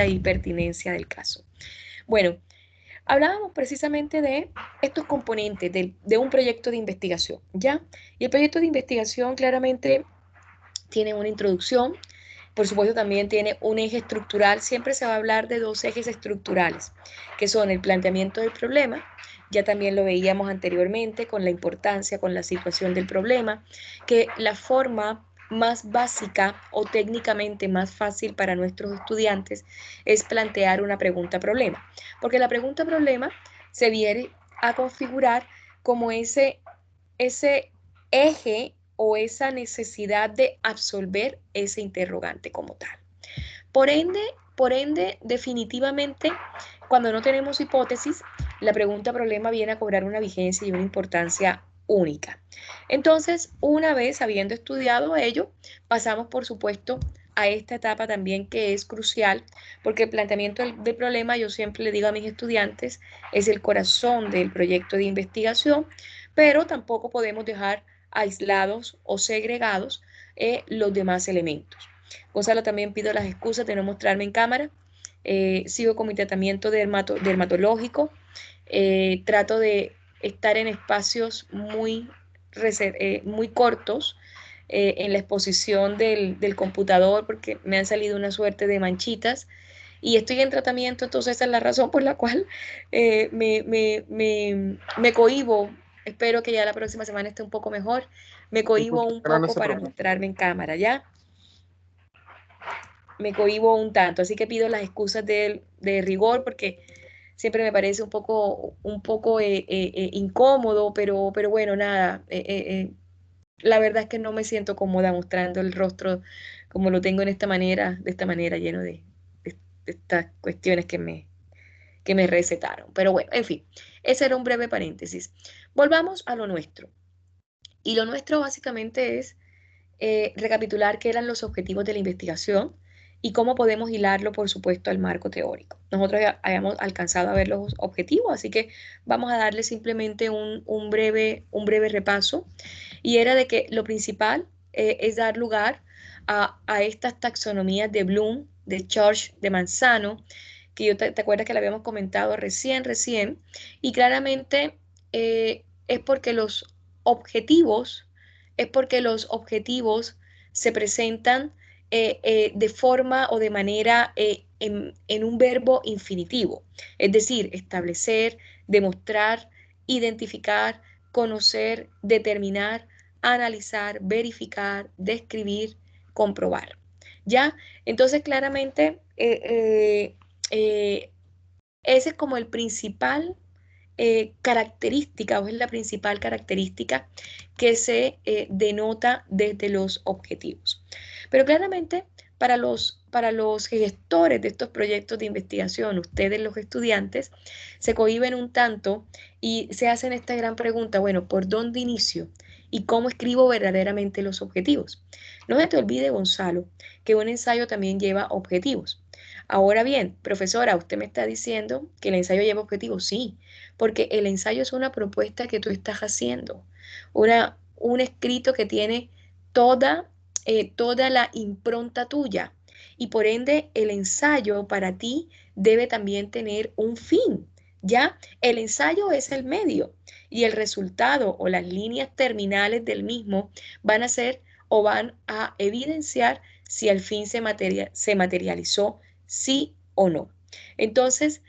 y pertinencia del caso. Bueno, hablábamos precisamente de estos componentes de un proyecto de investigación, ¿ya? Y el proyecto de investigación claramente tiene una introducción, por supuesto también tiene un eje estructural, siempre se va a hablar de dos ejes estructurales, que son el planteamiento del problema, ya también lo veíamos anteriormente con la importancia, con la situación del problema, que la forma más básica o técnicamente más fácil para nuestros estudiantes es plantear una pregunta-problema, porque la pregunta-problema se viene a configurar como ese eje o esa necesidad de absolver ese interrogante como tal. Por ende, definitivamente, cuando no tenemos hipótesis, la pregunta-problema viene a cobrar una vigencia y una importancia única. Entonces, una vez habiendo estudiado ello, pasamos, por supuesto, a esta etapa también que es crucial, porque el planteamiento del problema, yo siempre le digo a mis estudiantes, es el corazón del proyecto de investigación, pero tampoco podemos dejar aislados o segregados los demás elementos. Gonzalo, también pido las excusas de no mostrarme en cámara. Sigo con mi tratamiento dermatológico. Trato de estar en espacios muy cortos en la exposición del computador porque me han salido una suerte de manchitas y estoy en tratamiento, entonces esa es la razón por la cual me cohíbo. Espero que ya la próxima semana esté un poco mejor. Me cohíbo un No, no poco se para preocupe. mostrarme en cámara, ¿ya? Me cohíbo un tanto, así que pido las excusas de rigor porque siempre me parece un poco incómodo, pero bueno, nada, la verdad es que no me siento cómoda mostrando el rostro como lo tengo de esta manera lleno de estas cuestiones que me recetaron. Pero bueno, en fin, ese era un breve paréntesis. Volvamos a lo nuestro. Y lo nuestro básicamente es recapitular qué eran los objetivos de la investigación y cómo podemos hilarlo, por supuesto, al marco teórico. Nosotros ya habíamos alcanzado a ver los objetivos, así que vamos a darle simplemente un breve repaso. Y era de que lo principal es dar lugar a estas taxonomías de Bloom, de Church, de Manzano, que te acuerdas que la habíamos comentado recién, y claramente es porque objetivos es porque los objetivos se presentan de forma o de manera en un verbo infinitivo, es decir, establecer, demostrar, identificar, conocer, determinar, analizar, verificar, describir, comprobar. ¿Ya? Entonces, claramente, ese es como el principal característica o es la principal característica que se denota desde los objetivos. Pero claramente para los gestores de estos proyectos de investigación, ustedes los estudiantes, se cohíben un tanto y se hacen esta gran pregunta, bueno, ¿por dónde inicio? ¿Y cómo escribo verdaderamente los objetivos? No se te olvide, Gonzalo, que un ensayo también lleva objetivos. Ahora bien, profesora, usted me está diciendo que el ensayo lleva objetivos. Sí, porque el ensayo es una propuesta que tú estás haciendo, un escrito que tiene toda la impronta tuya y por ende el ensayo para ti debe también tener un fin, ¿ya? El ensayo es el medio y el resultado o las líneas terminales del mismo van a ser o van a evidenciar si al fin se materializó, sí o no. Entonces,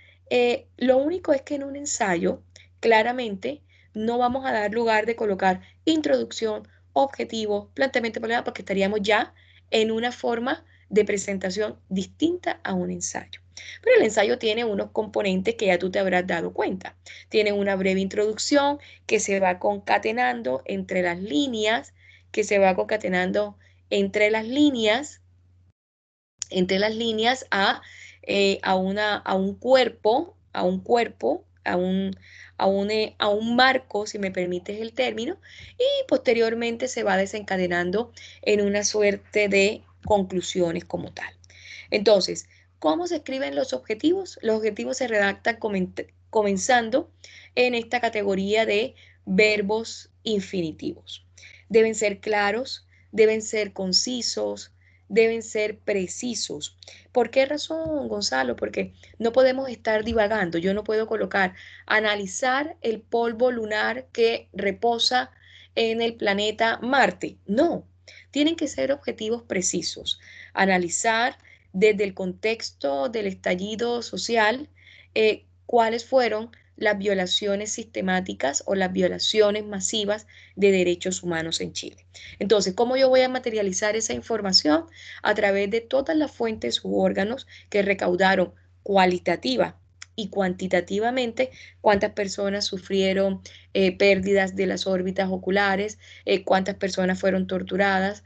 lo único es que en un ensayo, claramente, no vamos a dar lugar de colocar introducción, objetivo, planteamiento de problema, porque estaríamos ya en una forma de presentación distinta a un ensayo. Pero el ensayo tiene unos componentes que ya tú te habrás dado cuenta. Tiene una breve introducción que se va concatenando entre las líneas, que se va concatenando entre las líneas a un cuerpo, a un marco, si me permites el término, y posteriormente se va desencadenando en una suerte de conclusiones como tal. Entonces, ¿cómo se escriben los objetivos? Los objetivos se redactan comenzando en esta categoría de verbos infinitivos. Deben ser claros, deben ser concisos, deben ser precisos. ¿Por qué razón, Gonzalo? Porque no podemos estar divagando. Yo no puedo colocar, analizar el polvo lunar que reposa en el planeta Marte. No, tienen que ser objetivos precisos. Analizar desde el contexto del estallido social cuáles fueron las violaciones sistemáticas o las violaciones masivas de derechos humanos en Chile. Entonces, ¿cómo yo voy a materializar esa información? A través de todas las fuentes u órganos que recaudaron cualitativa y cuantitativamente cuántas personas sufrieron pérdidas de las órbitas oculares, cuántas personas fueron torturadas,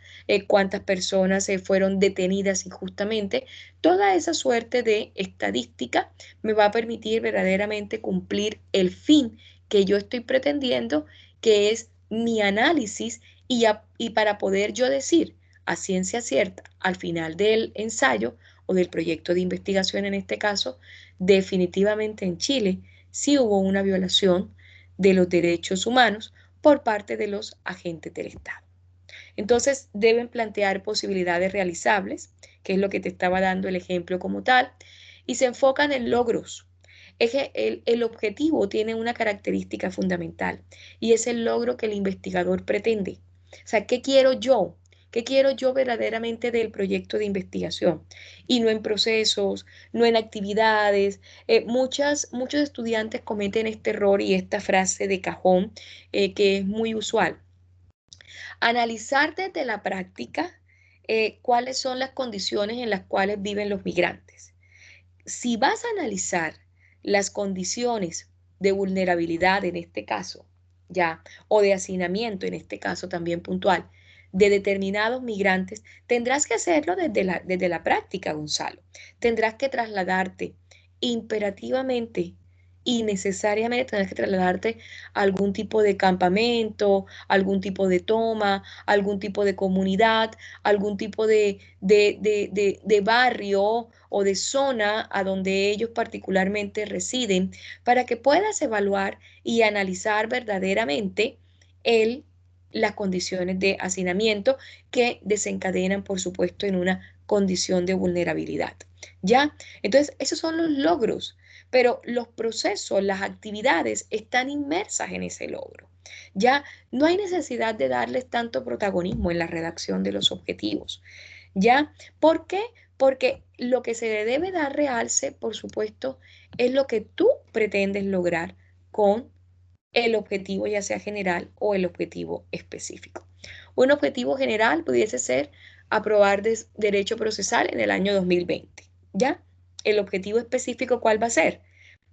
cuántas personas fueron detenidas injustamente. Toda esa suerte de estadística me va a permitir verdaderamente cumplir el fin que yo estoy pretendiendo, que es mi análisis y para poder yo decir a ciencia cierta al final del ensayo o del proyecto de investigación en este caso, definitivamente en Chile sí hubo una violación de los derechos humanos por parte de los agentes del Estado. Entonces deben plantear posibilidades realizables, que es lo que te estaba dando el ejemplo como tal, y se enfocan en logros. Es que el objetivo tiene una característica fundamental y es el logro que el investigador pretende. O sea, ¿qué quiero yo? ¿Qué quiero yo verdaderamente del proyecto de investigación? Y no en procesos, no en actividades. Muchos estudiantes cometen este error y esta frase de cajón que es muy usual. Analizar desde la práctica cuáles son las condiciones en las cuales viven los migrantes. Si vas a analizar las condiciones de vulnerabilidad en este caso, ya, o de hacinamiento en este caso también puntual, de determinados migrantes, tendrás que hacerlo desde la práctica, Gonzalo. Tendrás que trasladarte imperativamente y necesariamente tendrás que trasladarte a algún tipo de campamento, algún tipo de toma, algún tipo de comunidad, algún tipo de barrio o de zona a donde ellos particularmente residen, para que puedas evaluar y analizar verdaderamente las condiciones de hacinamiento que desencadenan, por supuesto, en una condición de vulnerabilidad. ¿Ya? Entonces, esos son los logros, pero los procesos, las actividades están inmersas en ese logro. Ya no hay necesidad de darles tanto protagonismo en la redacción de los objetivos. ¿Ya? ¿Por qué? Porque lo que se le debe dar realce, por supuesto, es lo que tú pretendes lograr con el objetivo, ya sea general o el objetivo específico. Un objetivo general pudiese ser aprobar derecho procesal en el año 2020. ¿Ya? El objetivo específico, ¿cuál va a ser?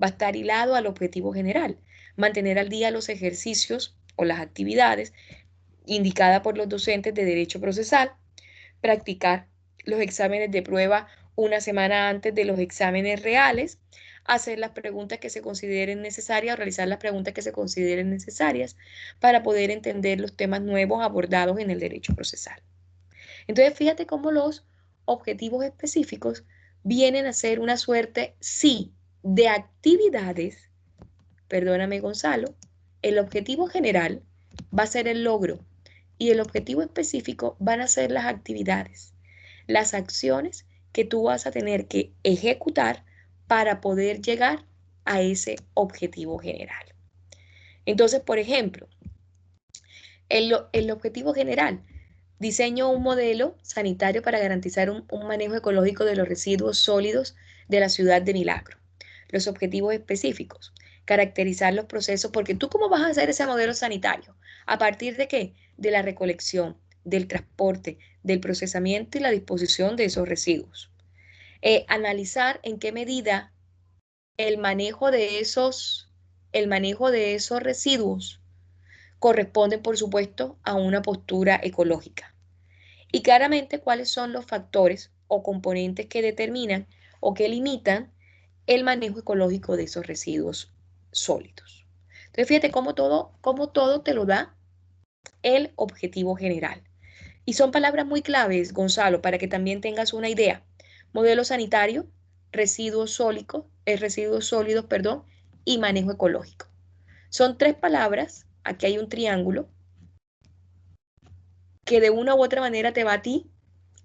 Va a estar hilado al objetivo general. Mantener al día los ejercicios o las actividades indicadas por los docentes de derecho procesal, practicar los exámenes de prueba una semana antes de los exámenes reales, hacer las preguntas que se consideren necesarias o realizar las preguntas que se consideren necesarias para poder entender los temas nuevos abordados en el derecho procesal. Entonces, fíjate cómo los objetivos específicos vienen a ser una suerte, sí, de actividades, perdóname Gonzalo, el objetivo general va a ser el logro y el objetivo específico van a ser las actividades, las acciones que tú vas a tener que ejecutar para poder llegar a ese objetivo general. Entonces, por ejemplo, el objetivo general, diseño un modelo sanitario para garantizar un manejo ecológico de los residuos sólidos de la ciudad de Milagro. Los objetivos específicos, caracterizar los procesos, porque tú cómo vas a hacer ese modelo sanitario, ¿a partir de qué? De la recolección, del transporte, del procesamiento y la disposición de esos residuos. Analizar en qué medida el manejo de esos, el manejo de esos residuos corresponde, por supuesto, a una postura ecológica. Y claramente cuáles son los factores o componentes que determinan o que limitan el manejo ecológico de esos residuos sólidos. Entonces, fíjate cómo todo te lo da el objetivo general. Y son palabras muy claves, Gonzalo, para que también tengas una idea. Modelo sanitario, residuos sólidos, perdón, y manejo ecológico. Son tres palabras, aquí hay un triángulo, que de una u otra manera te va a ti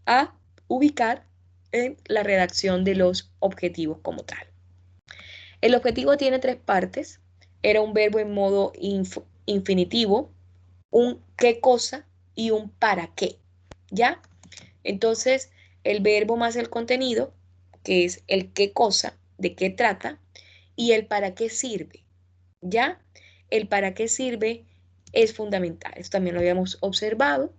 a ubicar en la redacción de los objetivos como tal. El objetivo tiene tres partes. Era un verbo en modo infinitivo, un qué cosa y un para qué. ¿Ya? Entonces, el verbo más el contenido, que es el qué cosa, de qué trata, y el para qué sirve. ¿Ya? El para qué sirve es fundamental. Esto también lo habíamos observado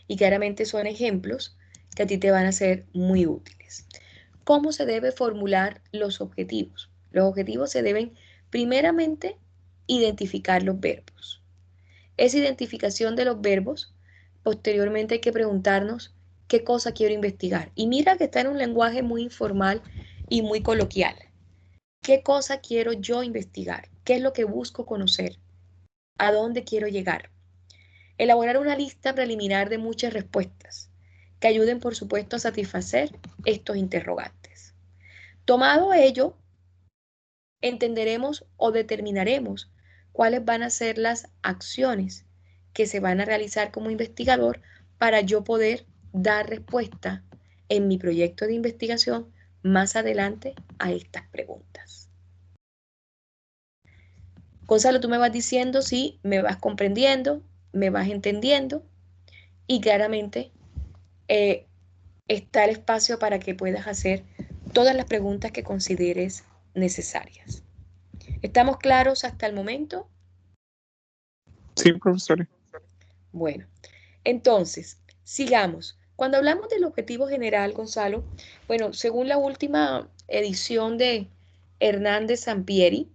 y claramente son ejemplos que a ti te van a ser muy útiles. ¿Cómo se debe formular los objetivos? Los objetivos se deben primeramente identificar los verbos. Esa identificación de los verbos, posteriormente hay que preguntarnos qué cosa quiero investigar. Y mira que está en un lenguaje muy informal y muy coloquial. ¿Qué cosa quiero yo investigar? ¿Qué es lo que busco conocer? ¿A dónde quiero llegar? Elaborar una lista preliminar de muchas respuestas que ayuden, por supuesto, a satisfacer estos interrogantes. Tomado ello, entenderemos o determinaremos cuáles van a ser las acciones que se van a realizar como investigador para yo poder dar respuesta en mi proyecto de investigación más adelante a estas preguntas. Gonzalo, tú me vas diciendo si me vas comprendiendo, me vas entendiendo y claramente está el espacio para que puedas hacer todas las preguntas que consideres necesarias. ¿Estamos claros hasta el momento? Sí, profesor. Bueno, entonces, sigamos. Cuando hablamos del objetivo general, Gonzalo, bueno, según la última edición de Hernández Sampieri,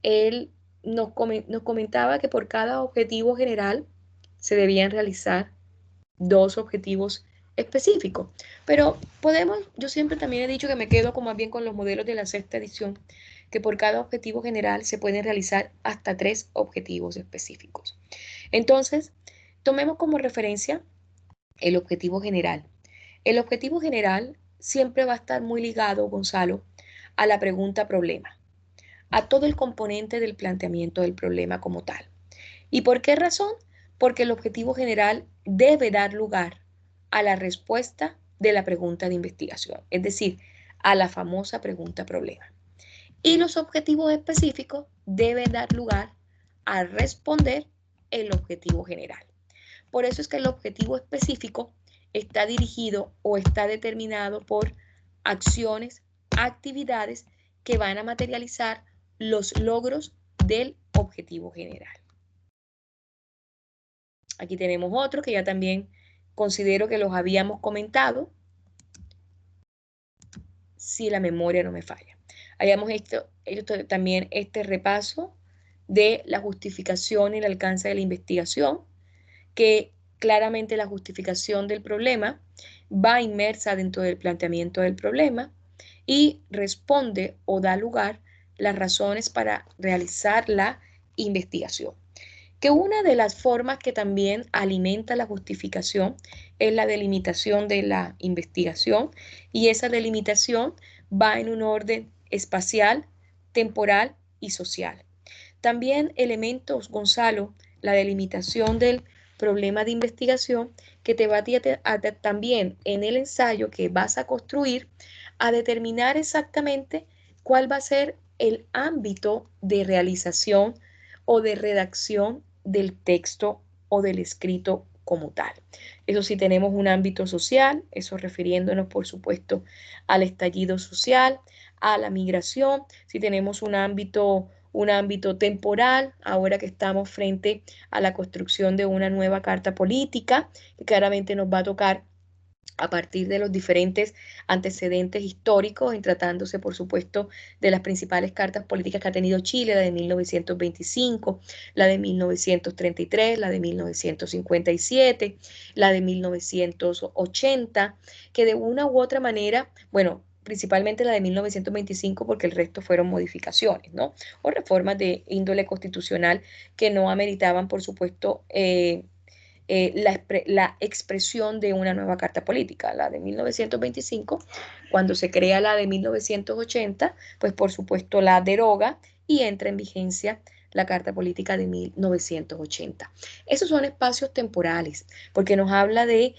él nos comentaba que por cada objetivo general se debían realizar dos objetivos específicos. Pero podemos, yo siempre también he dicho que me quedo como más bien con los modelos de la sexta edición, que por cada objetivo general se pueden realizar hasta 3 objetivos específicos. Entonces, tomemos como referencia el objetivo general. El objetivo general siempre va a estar muy ligado, Gonzalo, a la pregunta problema, a todo el componente del planteamiento del problema como tal. ¿Y por qué razón? Porque el objetivo general debe dar lugar a la respuesta de la pregunta de investigación, es decir, a la famosa pregunta problema. Y los objetivos específicos deben dar lugar a responder el objetivo general. Por eso es que el objetivo específico está dirigido o está determinado por acciones, actividades que van a materializar los logros del objetivo general. Aquí tenemos otro que ya también considero que los habíamos comentado, si la memoria no me falla. Habíamos hecho también este repaso de la justificación y el alcance de la investigación, que claramente la justificación del problema va inmersa dentro del planteamiento del problema y responde o da lugar las razones para realizar la investigación. Que una de las formas que también alimenta la justificación es la delimitación de la investigación, y esa delimitación va en un orden espacial, temporal y social. También elementos, Gonzalo, la delimitación del problema de investigación que te va a también en el ensayo que vas a construir a determinar exactamente cuál va a ser el ámbito de realización o de redacción del texto o del escrito como tal. Eso sí, tenemos un ámbito social, eso refiriéndonos por supuesto al estallido social, a la migración, si tenemos un ámbito temporal, ahora que estamos frente a la construcción de una nueva carta política, que claramente nos va a tocar a partir de los diferentes antecedentes históricos, en tratándose, por supuesto, de las principales cartas políticas que ha tenido Chile, la de 1925, la de 1933, la de 1957, la de 1980, que de una u otra manera, bueno, principalmente la de 1925 porque el resto fueron modificaciones, ¿no? O reformas de índole constitucional que no ameritaban, por supuesto, la expresión de una nueva carta política, la de 1925, cuando se crea la de 1980, pues por supuesto la deroga y entra en vigencia la Carta Política de 1980. Esos son espacios temporales, porque nos habla de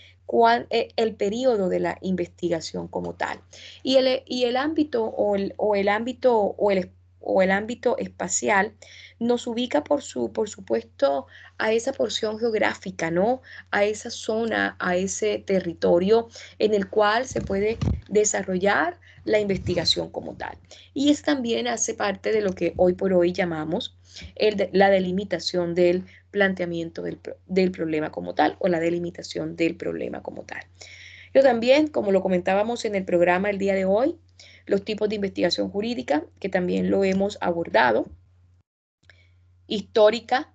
el periodo de la investigación como tal. Y el ámbito o el ámbito espacial nos ubica, por supuesto, a esa porción geográfica, ¿no? A esa zona, a ese territorio en el cual se puede desarrollar la investigación como tal. Y es también hace parte de lo que hoy por hoy llamamos la delimitación del planteamiento del problema como tal, o la delimitación del problema como tal. Yo también, como lo comentábamos en el programa el día de hoy, los tipos de investigación jurídica, que también lo hemos abordado: histórica,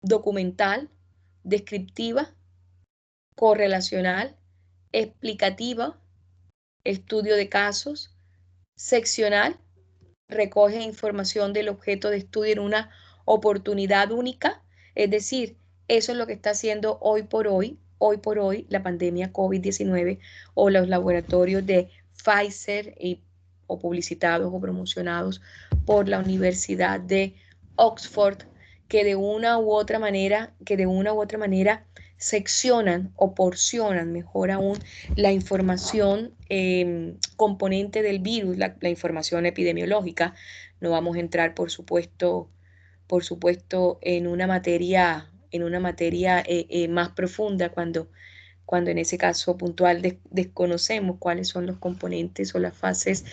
documental, descriptiva, correlacional, explicativa, estudio de casos, seccional, recoge información del objeto de estudio en una oportunidad única. Es decir, eso es lo que está haciendo hoy por hoy la pandemia COVID-19, o los laboratorios de Pfizer o publicitados o promocionados por la Universidad de Oxford, que de una u otra manera seccionan o porcionan, mejor aún, la información componente del virus, la información epidemiológica. No vamos a entrar, por supuesto, en una materia más profunda cuando en ese caso puntual desconocemos cuáles son los componentes o las fases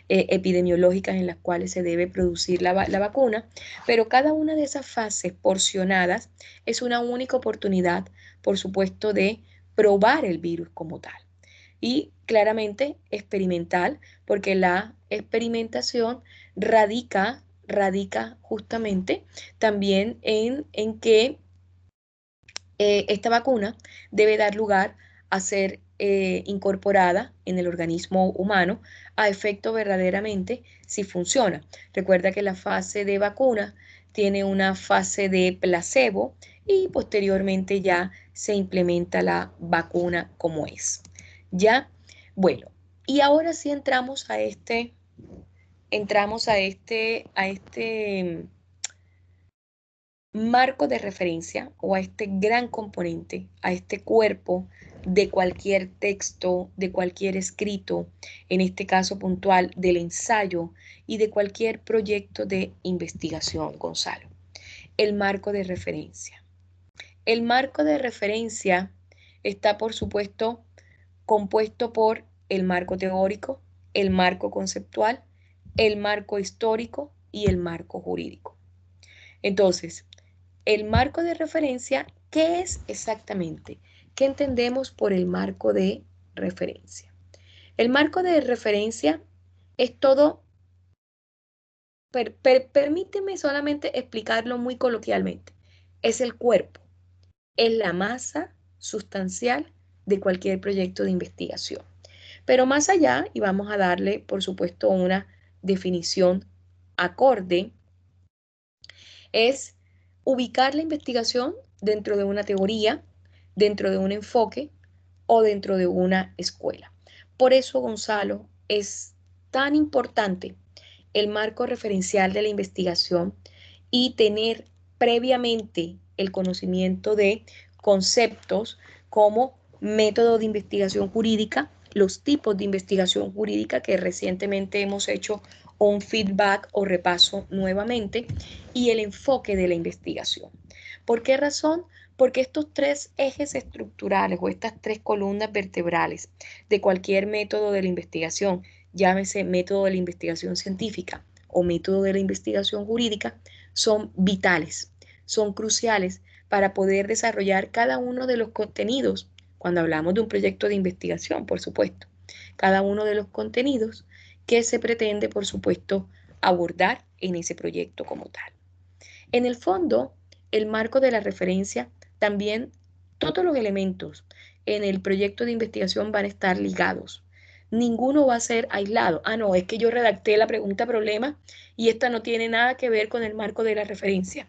epidemiológicas en las cuales se debe producir la vacuna, pero cada una de esas fases porcionadas es una única oportunidad, por supuesto, de probar el virus como tal. Y claramente experimental, porque la experimentación radica justamente también en que esta vacuna debe dar lugar a ser incorporada en el organismo humano a efecto verdaderamente si funciona. Recuerda que la fase de vacuna tiene una fase de placebo y posteriormente ya se implementa la vacuna como es. ¿Ya? Bueno, y ahora sí entramos a este marco de referencia, o a este gran componente, a este cuerpo de cualquier texto, de cualquier escrito, en este caso puntual del ensayo y de cualquier proyecto de investigación, Gonzalo. El marco de referencia. El marco de referencia está, por supuesto, compuesto por el marco teórico, el marco conceptual, el marco histórico y el marco jurídico. Entonces, el marco de referencia, ¿qué es exactamente? ¿Qué entendemos por el marco de referencia? El marco de referencia es todo, permíteme solamente explicarlo muy coloquialmente, es el cuerpo, es la masa sustancial de cualquier proyecto de investigación. Pero más allá, y vamos a darle, por supuesto, una definición acorde, es ubicar la investigación dentro de una teoría, dentro de un enfoque o dentro de una escuela. Por eso, Gonzalo, es tan importante el marco referencial de la investigación y tener previamente el conocimiento de conceptos como método de investigación jurídica, los tipos de investigación jurídica, que recientemente hemos hecho un feedback o repaso nuevamente, y el enfoque de la investigación. ¿Por qué razón? Porque estos tres ejes estructurales o estas tres columnas vertebrales de cualquier método de la investigación, llámese método de la investigación científica o método de la investigación jurídica, son vitales, son cruciales para poder desarrollar cada uno de los contenidos, cuando hablamos de un proyecto de investigación, por supuesto, cada uno de los contenidos que se pretende, por supuesto, abordar en ese proyecto como tal. En el fondo, el marco de la referencia, también todos los elementos en el proyecto de investigación van a estar ligados. Ninguno va a ser aislado. Ah, no, es que yo redacté la pregunta problema y esta no tiene nada que ver con el marco de la referencia.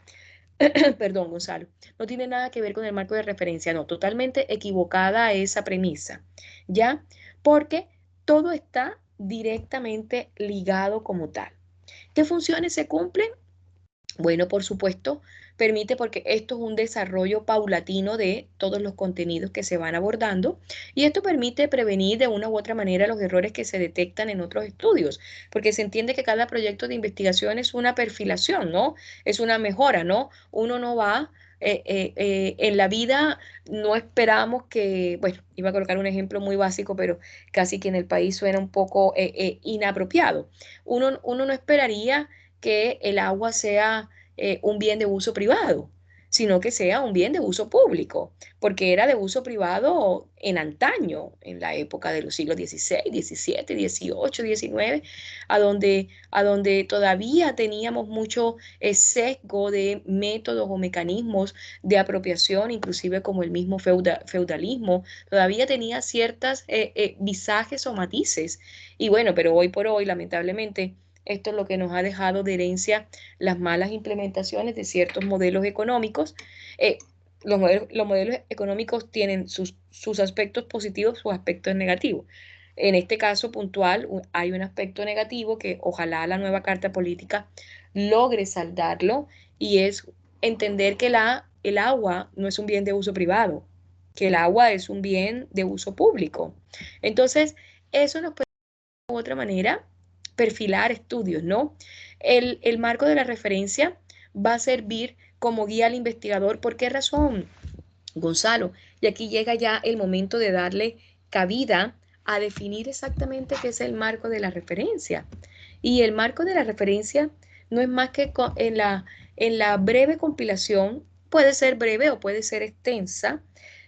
Perdón, Gonzalo, no tiene nada que ver con el marco de referencia. No, totalmente equivocada esa premisa. ¿Ya? Porque todo está directamente ligado como tal. ¿Qué funciones se cumplen? Bueno, por supuesto, permite porque esto es un desarrollo paulatino de todos los contenidos que se van abordando y esto permite prevenir de una u otra manera los errores que se detectan en otros estudios, porque se entiende que cada proyecto de investigación es una perfilación, ¿no? Es una mejora, ¿no? Uno no va, en la vida no esperamos que, bueno, iba a colocar un ejemplo muy básico, pero casi que en el país suena un poco inapropiado. Uno no esperaría que el agua sea un bien de uso privado, sino que sea un bien de uso público, porque era de uso privado en antaño, en la época de los siglos XVI, XVII, XVIII, XIX, a donde todavía teníamos mucho sesgo de métodos o mecanismos de apropiación, inclusive como el mismo feudalismo, todavía tenía ciertas visajes o matices. Y bueno, pero hoy por hoy, lamentablemente, esto es lo que nos ha dejado de herencia las malas implementaciones de ciertos modelos económicos. Eh, los modelos económicos tienen sus aspectos positivos, sus aspectos negativos. En este caso puntual hay un aspecto negativo que ojalá la nueva Carta Política logre saldarlo y es entender que el agua no es un bien de uso privado, que el agua es un bien de uso público. Entonces, eso nos u otra manera perfilar estudios, ¿no? El marco de la referencia va a servir como guía al investigador. ¿Por qué razón, Gonzalo? Y aquí llega ya el momento de darle cabida a definir exactamente qué es el marco de la referencia. Y el marco de la referencia no es más que en la breve compilación, puede ser breve o puede ser extensa,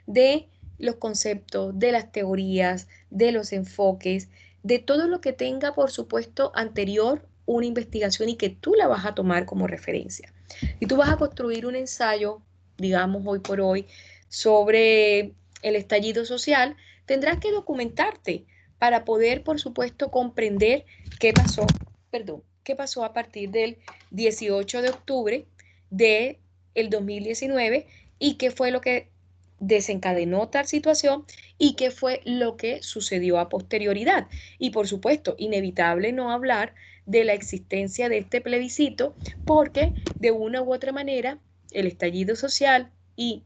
de los conceptos, de las teorías, de los enfoques, de todo lo que tenga, por supuesto, anterior una investigación y que tú la vas a tomar como referencia. Y tú vas a construir un ensayo, digamos hoy por hoy, sobre el estallido social, tendrás que documentarte para poder, por supuesto, comprender qué pasó, perdón, qué pasó a partir del 18 de octubre del 2019 y qué fue lo que desencadenó tal situación y qué fue lo que sucedió a posterioridad. Y por supuesto, inevitable no hablar de la existencia de este plebiscito porque de una u otra manera el estallido social y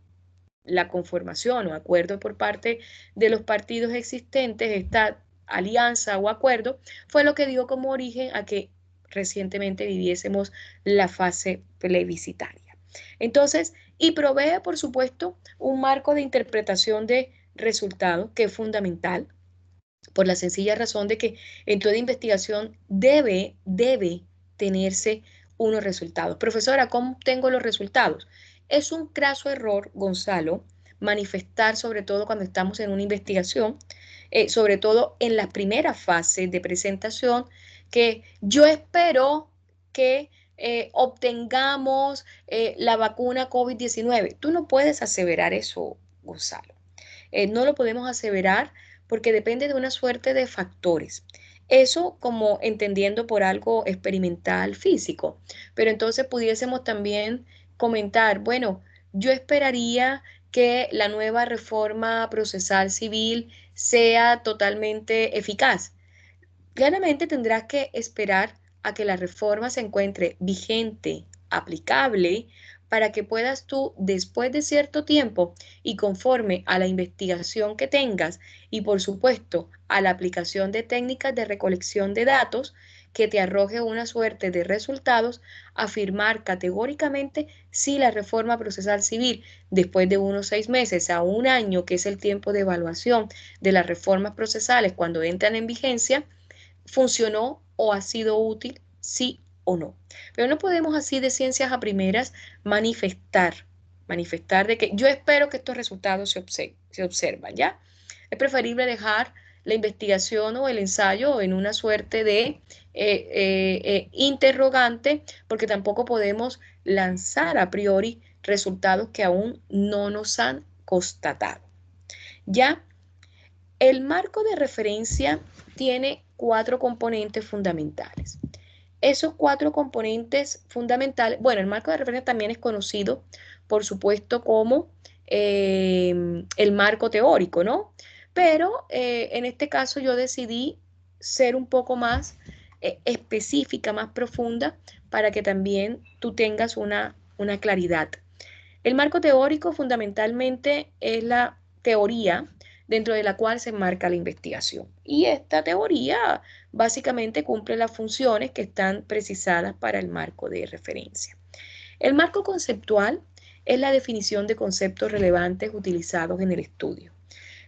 la conformación o acuerdo por parte de los partidos existentes, esta alianza o acuerdo, fue lo que dio como origen a que recientemente viviésemos la fase plebiscitaria. Entonces, y provee, por supuesto, un marco de interpretación de resultados que es fundamental por la sencilla razón de que en toda investigación debe tenerse unos resultados. Profesora, ¿cómo tengo los resultados? Es un craso error, Gonzalo, manifestar, sobre todo cuando estamos en una investigación, sobre todo en las primeras fases de presentación, que yo espero que obtengamos la vacuna COVID-19. Tú no puedes aseverar eso, Gonzalo. No lo podemos aseverar porque depende de una suerte de factores. Eso como entendiendo por algo experimental físico, pero entonces pudiésemos también comentar, bueno, yo esperaría que la nueva reforma procesal civil sea totalmente eficaz. Claramente tendrás que esperar a que la reforma se encuentre vigente, aplicable, para que puedas tú, después de cierto tiempo y conforme a la investigación que tengas y por supuesto a la aplicación de técnicas de recolección de datos que te arroje una suerte de resultados, afirmar categóricamente si la reforma procesal civil, después de unos 6 meses a un año, que es el tiempo de evaluación de las reformas procesales cuando entran en vigencia, funcionó o ha sido útil, sí o no. Pero no podemos así de ciencias a primeras manifestar de que yo espero que estos resultados se observan, ¿ya? Es preferible dejar la investigación o el ensayo en una suerte de interrogante, porque tampoco podemos lanzar a priori resultados que aún no nos han constatado. ¿Ya? El marco de referencia tiene 4 componentes fundamentales. Esos 4 componentes fundamentales, bueno, el marco de referencia también es conocido, por supuesto, como el marco teórico, ¿no? Pero en este caso yo decidí ser un poco más específica, más profunda, para que también tú tengas una claridad. El marco teórico fundamentalmente es la teoría dentro de la cual se enmarca la investigación. Y esta teoría básicamente cumple las funciones que están precisadas para el marco de referencia. El marco conceptual es la definición de conceptos relevantes utilizados en el estudio.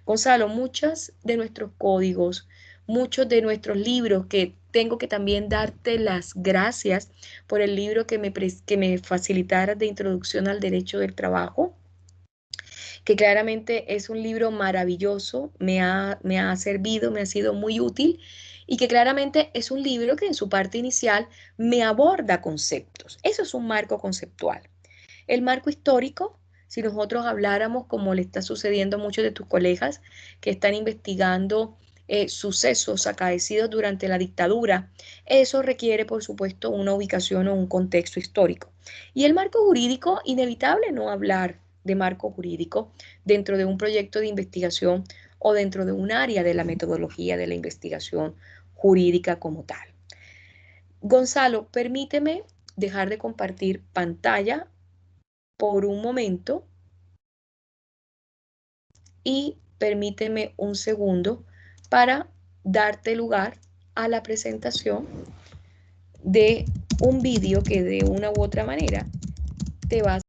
Gonzalo, muchos de nuestros códigos, muchos de nuestros libros, que tengo que también darte las gracias por el libro que me facilitaras de introducción al derecho del trabajo, que claramente es un libro maravilloso, me ha servido, me ha sido muy útil y que claramente es un libro que en su parte inicial me aborda conceptos. Eso es un marco conceptual. El marco histórico, si nosotros habláramos como le está sucediendo a muchos de tus colegas que están investigando sucesos acaecidos durante la dictadura, eso requiere, por supuesto, una ubicación o un contexto histórico. Y el marco jurídico, inevitable no hablar de marco jurídico dentro de un proyecto de investigación o dentro de un área de la metodología de la investigación jurídica como tal. Gonzalo, permíteme dejar de compartir pantalla por un momento y permíteme un segundo para darte lugar a la presentación de un vídeo que de una u otra manera te va a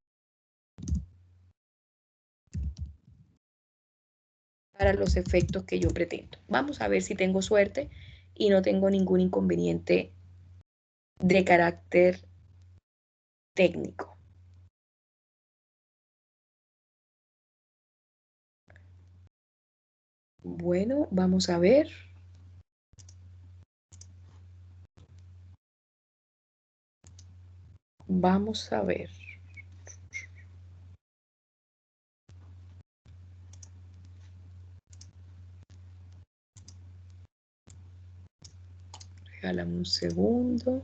para los efectos que yo pretendo. Vamos a ver si tengo suerte y no tengo ningún inconveniente de carácter técnico. Bueno, vamos a ver. Vamos a ver. Regálame un segundo.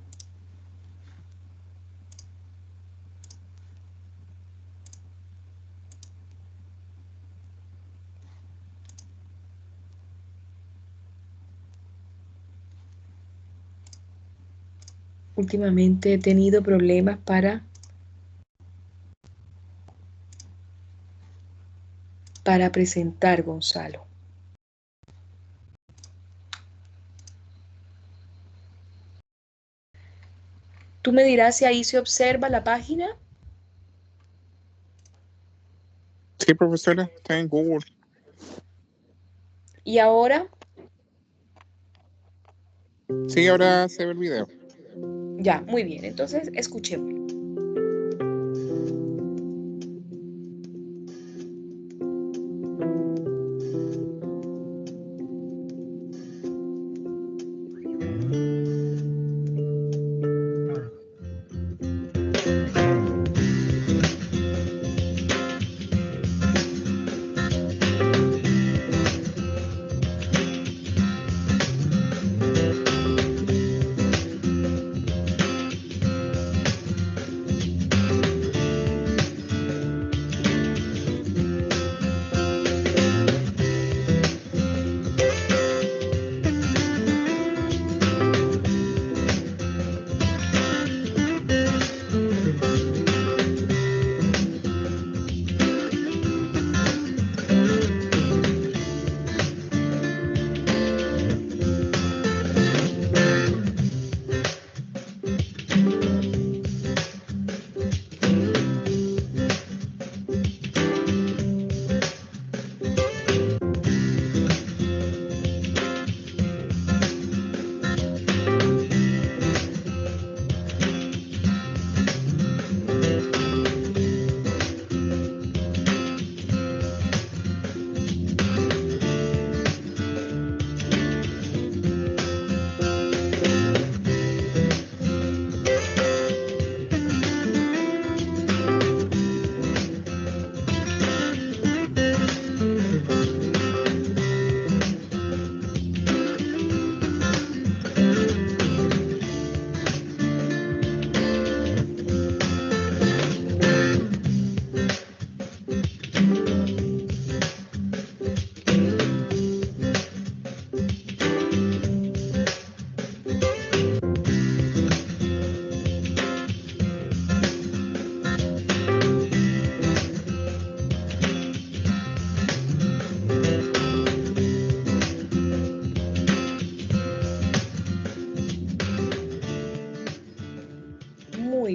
Últimamente he tenido problemas para presentar, Gonzalo. Tú me dirás si ahí se observa la página. Sí, profesora, está en Google. ¿Y ahora? Sí, ahora se ve el video. Ya, muy bien. Entonces, escuchemos.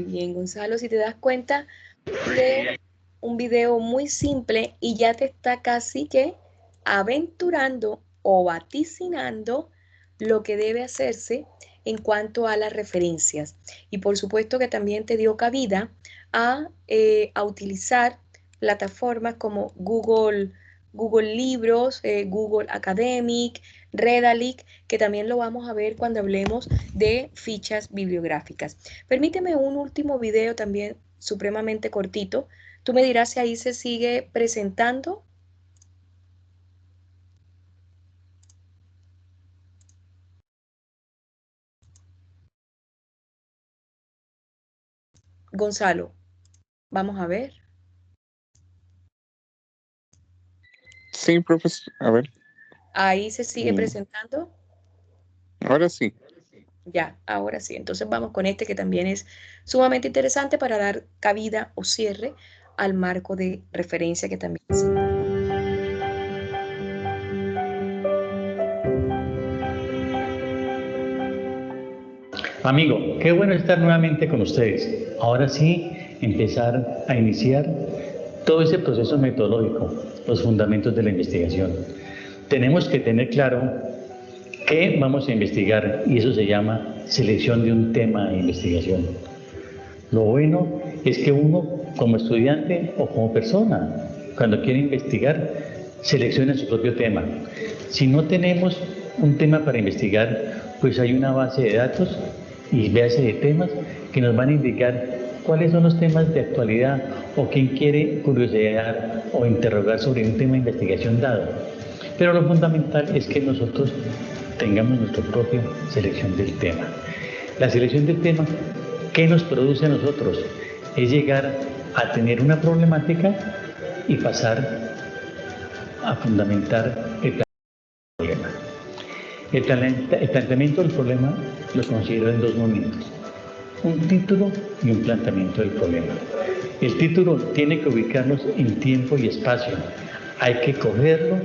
Muy bien, Gonzalo. Si te das cuenta, un video muy simple y ya te está casi que aventurando o vaticinando lo que debe hacerse en cuanto a las referencias. Y por supuesto que también te dio cabida a utilizar plataformas como Google Libros, Google Academic, Redalyc, que también lo vamos a ver cuando hablemos de fichas bibliográficas. Permíteme un último video también supremamente cortito. Tú me dirás si ahí se sigue presentando. Gonzalo, vamos a ver. Sí, profesor. A ver, Ahí se sigue mm, presentando. ahora sí. Ya, ahora sí. Entonces vamos con este que también es sumamente interesante para dar cabida o cierre al marco de referencia que también es. Amigo, qué bueno estar nuevamente con ustedes. Ahora sí, empezar a iniciar todo ese proceso metodológico, los fundamentos de la investigación. Tenemos que tener claro qué vamos a investigar y eso se llama selección de un tema de investigación. Lo bueno es que uno, como estudiante o como persona, cuando quiere investigar, selecciona su propio tema. Si no tenemos un tema para investigar, pues hay una base de datos y base de temas que nos van a indicar cuáles son los temas de actualidad o quién quiere curiosear o interrogar sobre un tema de investigación dado. Pero lo fundamental es que nosotros tengamos nuestra propia selección del tema. La selección del tema, ¿qué nos produce a nosotros? Es llegar a tener una problemática y pasar a fundamentar el problema. El planteamiento del problema lo considero en dos momentos: un título y un planteamiento del problema. El título tiene que ubicarnos en tiempo y espacio. Hay que cogerlo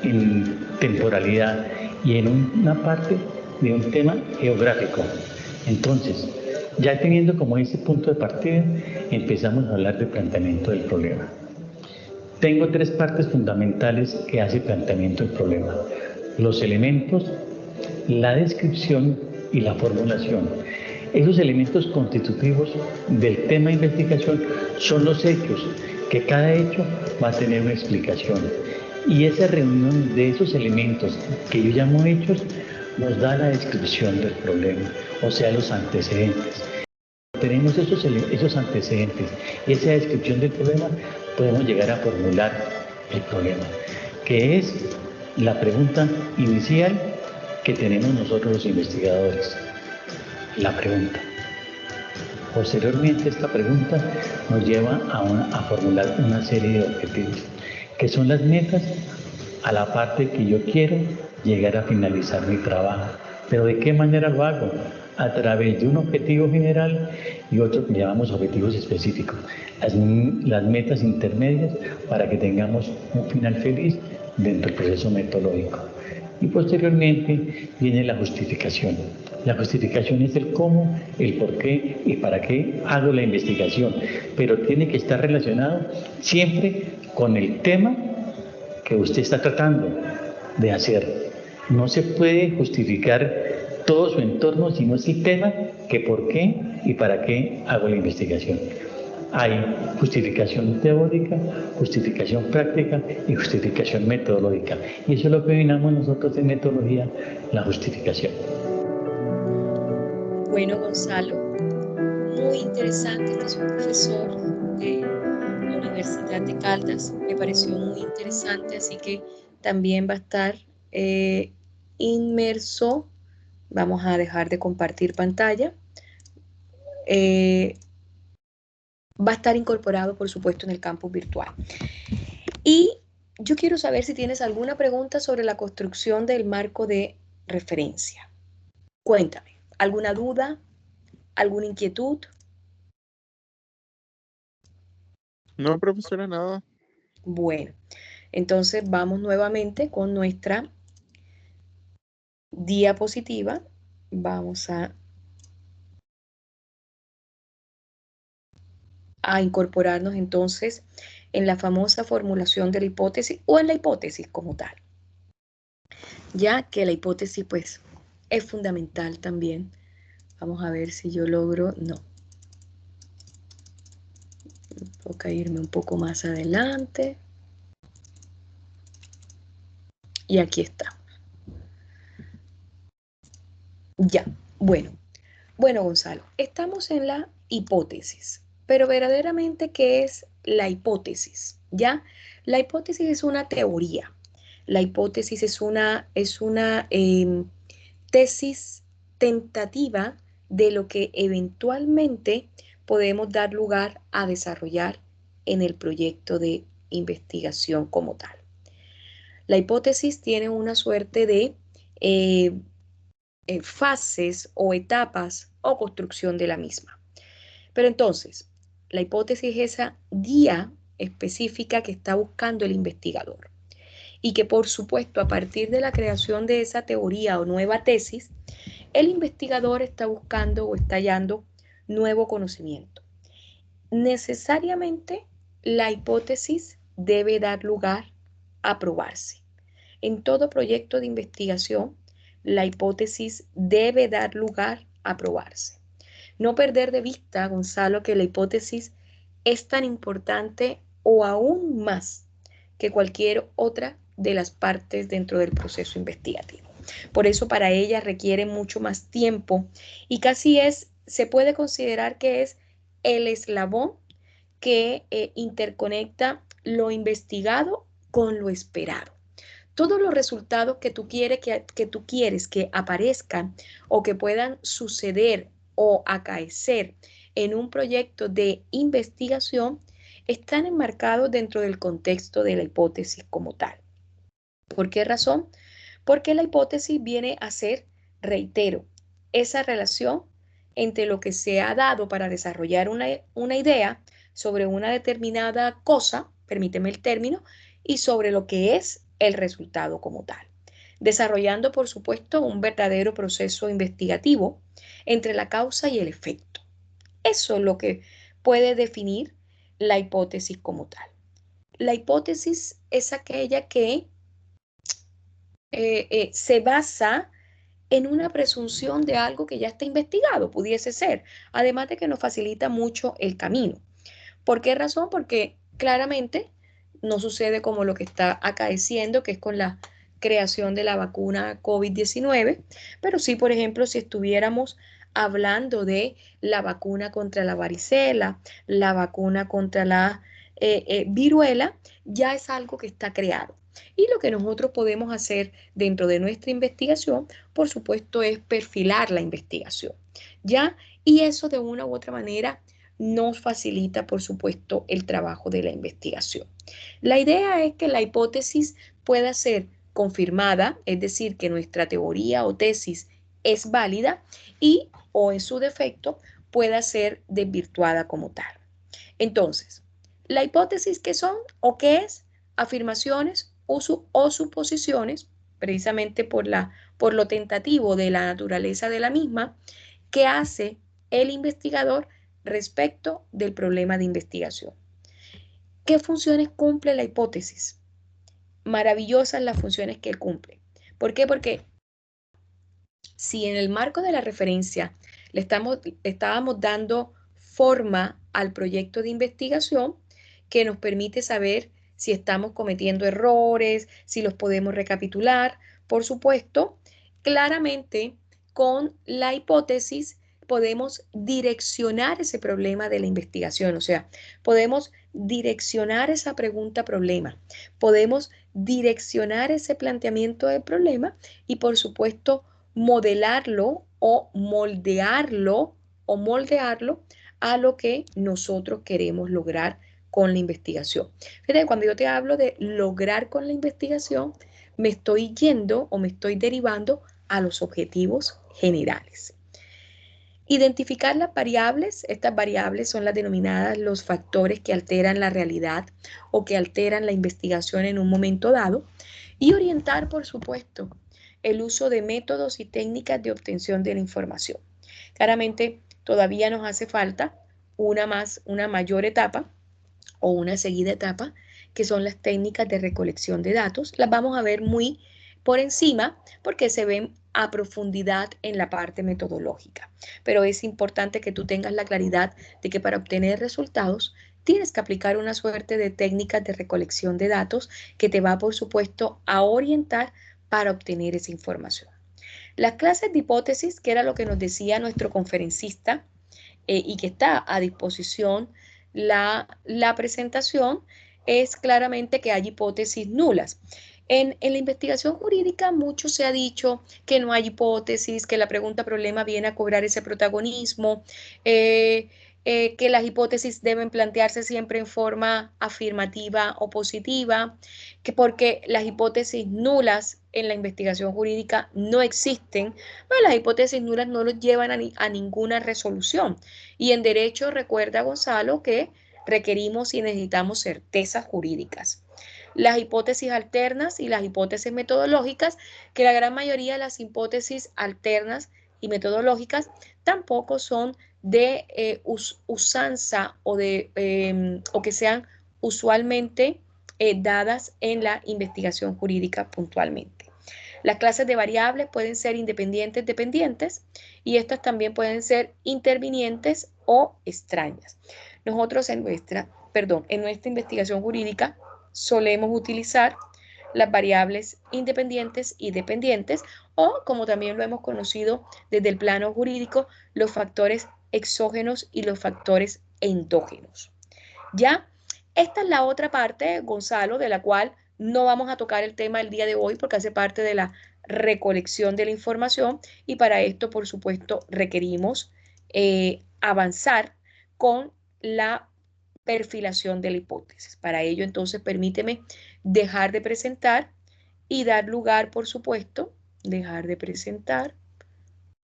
en temporalidad y en una parte de un tema geográfico. Entonces, ya teniendo como ese punto de partida, empezamos a hablar del planteamiento del problema. Tengo tres partes fundamentales que hace planteamiento del problema: los elementos, la descripción y la formulación. Esos elementos constitutivos del tema de investigación son los hechos, que cada hecho va a tener una explicación. Y esa reunión de esos elementos que yo llamo hechos nos da la descripción del problema, o sea, los antecedentes. Tenemos esos antecedentes y esa descripción del problema, podemos llegar a formular el problema, que es la pregunta inicial que tenemos nosotros los investigadores. La pregunta. Posteriormente, esta pregunta nos lleva a formular una serie de objetivos, que son las metas a la parte que yo quiero llegar a finalizar mi trabajo. Pero ¿de qué manera lo hago? A través de un objetivo general y otro que llamamos objetivos específicos. Las metas intermedias para que tengamos un final feliz dentro del proceso metodológico. Y posteriormente viene la justificación. La justificación es el cómo, el por qué y para qué hago la investigación, pero tiene que estar relacionado siempre con el tema que usted está tratando de hacer. No se puede justificar todo su entorno si no es el tema que por qué y para qué hago la investigación. Hay justificación teórica, justificación práctica y justificación metodológica. Y eso es lo que denominamos nosotros en metodología la justificación. Bueno, Gonzalo, muy interesante. Este es un profesor de la Universidad de Caldas. Me pareció muy interesante, así que también va a estar inmerso. Vamos a dejar de compartir pantalla. Va a estar incorporado, por supuesto, en el campus virtual. Y yo quiero saber si tienes alguna pregunta sobre la construcción del marco de referencia. Cuéntame, ¿alguna duda? ¿Alguna inquietud? No, profesora, nada. Bueno, entonces vamos nuevamente con nuestra diapositiva. Vamos a a incorporarnos entonces en la famosa formulación de la hipótesis o en la hipótesis como tal, ya que la hipótesis pues es fundamental también. Vamos a ver si yo logro, no. Toca irme un poco más adelante. Y aquí está. Ya, bueno. Bueno, Gonzalo, estamos en la hipótesis, pero verdaderamente, ¿qué es la hipótesis? ¿Ya? La hipótesis es una teoría. La hipótesis es una tesis tentativa de lo que eventualmente podemos dar lugar a desarrollar en el proyecto de investigación como tal. La hipótesis tiene una suerte de eh, fases o etapas o construcción de la misma. Pero entonces, la hipótesis es esa guía específica que está buscando el investigador y que por supuesto a partir de la creación de esa teoría o nueva tesis, el investigador está buscando o está hallando nuevo conocimiento. Necesariamente la hipótesis debe dar lugar a probarse. En todo proyecto de investigación, la hipótesis debe dar lugar a probarse. No perder de vista, Gonzalo, que la hipótesis es tan importante o aún más que cualquier otra de las partes dentro del proceso investigativo. Por eso para ella requiere mucho más tiempo y casi se puede considerar que es el eslabón que interconecta lo investigado con lo esperado. Todos los resultados que tú quieres que aparezcan o que puedan suceder o acaecer en un proyecto de investigación están enmarcados dentro del contexto de la hipótesis como tal. ¿Por qué razón? Porque la hipótesis viene a ser, reitero, esa relación entre lo que se ha dado para desarrollar una idea sobre una determinada cosa, permíteme el término, y sobre lo que es el resultado como tal, desarrollando, por supuesto, un verdadero proceso investigativo entre la causa y el efecto. Eso es lo que puede definir la hipótesis como tal. La hipótesis es aquella que se basa en una presunción de algo que ya está investigado, pudiese ser, además de que nos facilita mucho el camino. ¿Por qué razón? Porque claramente no sucede como lo que está acaeciendo, que es con la creación de la vacuna COVID-19, pero sí, por ejemplo, si estuviéramos hablando de la vacuna contra la varicela, la vacuna contra la viruela, ya es algo que está creado. Y lo que nosotros podemos hacer dentro de nuestra investigación, por supuesto, es perfilar la investigación, ¿ya? Y eso de una u otra manera nos facilita, por supuesto, el trabajo de la investigación. La idea es que la hipótesis pueda ser confirmada, es decir, que nuestra teoría o tesis es válida y, o en su defecto, pueda ser desvirtuada como tal. Entonces, la hipótesis, ¿qué son o qué es? Afirmaciones o suposiciones, precisamente por lo tentativo de la naturaleza de la misma, que hace el investigador respecto del problema de investigación. ¿Qué funciones cumple la hipótesis? Maravillosas las funciones que cumple. ¿Por qué? Porque si en el marco de la referencia estábamos dando forma al proyecto de investigación que nos permite saber si estamos cometiendo errores, si los podemos recapitular, por supuesto, claramente con la hipótesis podemos direccionar ese problema de la investigación, o sea, podemos direccionar esa pregunta-problema, podemos direccionar ese planteamiento del problema y, por supuesto, modelarlo o moldearlo a lo que nosotros queremos lograr con la investigación. Fíjate, cuando yo te hablo de lograr con la investigación, me estoy yendo o me estoy derivando a los objetivos generales. Identificar las variables, estas variables son las denominadas los factores que alteran la realidad o que alteran la investigación en un momento dado, y orientar, por supuesto, el uso de métodos y técnicas de obtención de la información. Claramente, todavía nos hace falta una mayor etapa o una seguida etapa, que son las técnicas de recolección de datos. Las vamos a ver muy por encima porque se ven a profundidad en la parte metodológica. Pero es importante que tú tengas la claridad de que para obtener resultados tienes que aplicar una suerte de técnicas de recolección de datos que te va, por supuesto, a orientar para obtener esa información. Las clases de hipótesis, que era lo que nos decía nuestro conferencista, y que está a disposición la presentación, es claramente que hay hipótesis nulas. En la investigación jurídica mucho se ha dicho que no hay hipótesis, que la pregunta-problema viene a cobrar ese protagonismo, que las hipótesis deben plantearse siempre en forma afirmativa o positiva, que porque las hipótesis nulas en la investigación jurídica no existen, pero las hipótesis nulas no los llevan a ninguna resolución. Y en derecho, recuerda Gonzalo, que requerimos y necesitamos certezas jurídicas. Las hipótesis alternas y las hipótesis metodológicas, que la gran mayoría de las hipótesis alternas y metodológicas tampoco son de usanza o que sean usualmente dadas en la investigación jurídica puntualmente. Las clases de variables pueden ser independientes, dependientes, y estas también pueden ser intervinientes o extrañas. Nosotros en nuestra investigación jurídica solemos utilizar las variables independientes y dependientes, o como también lo hemos conocido desde el plano jurídico, los factores exógenos y los factores endógenos. Ya, esta es la otra parte, Gonzalo, de la cual no vamos a tocar el tema el día de hoy porque hace parte de la recolección de la información, y para esto, por supuesto, requerimos avanzar con la perfilación de la hipótesis. Para ello, entonces, permíteme dejar de presentar y dar lugar, por supuesto, dejar de presentar.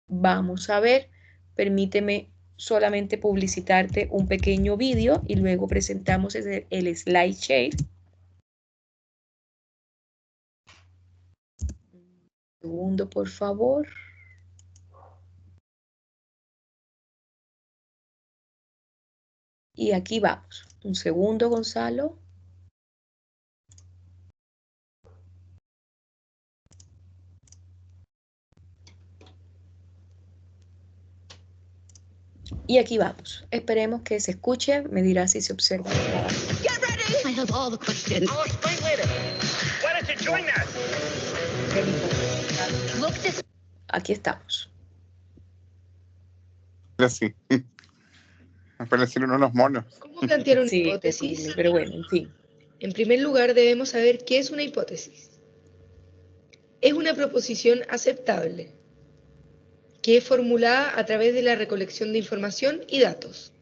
Vamos a ver, permíteme solamente publicitarte un pequeño vídeo y luego presentamos el slide share. Un segundo, por favor. Y aquí vamos. Un segundo, Gonzalo. Y aquí vamos. Esperemos que se escuche. Me dirá si se observa. Get ready! I have all the questions. I'll explain later. Why don't you join us? Look this. Aquí estamos. Ahora sí. Me parecieron unos monos. ¿Cómo plantear una Sí, hipótesis? terrible, pero bueno, en fin. En primer lugar, debemos saber qué es una hipótesis. Es una proposición aceptable, que es formulada a través de la recolección de información y datos.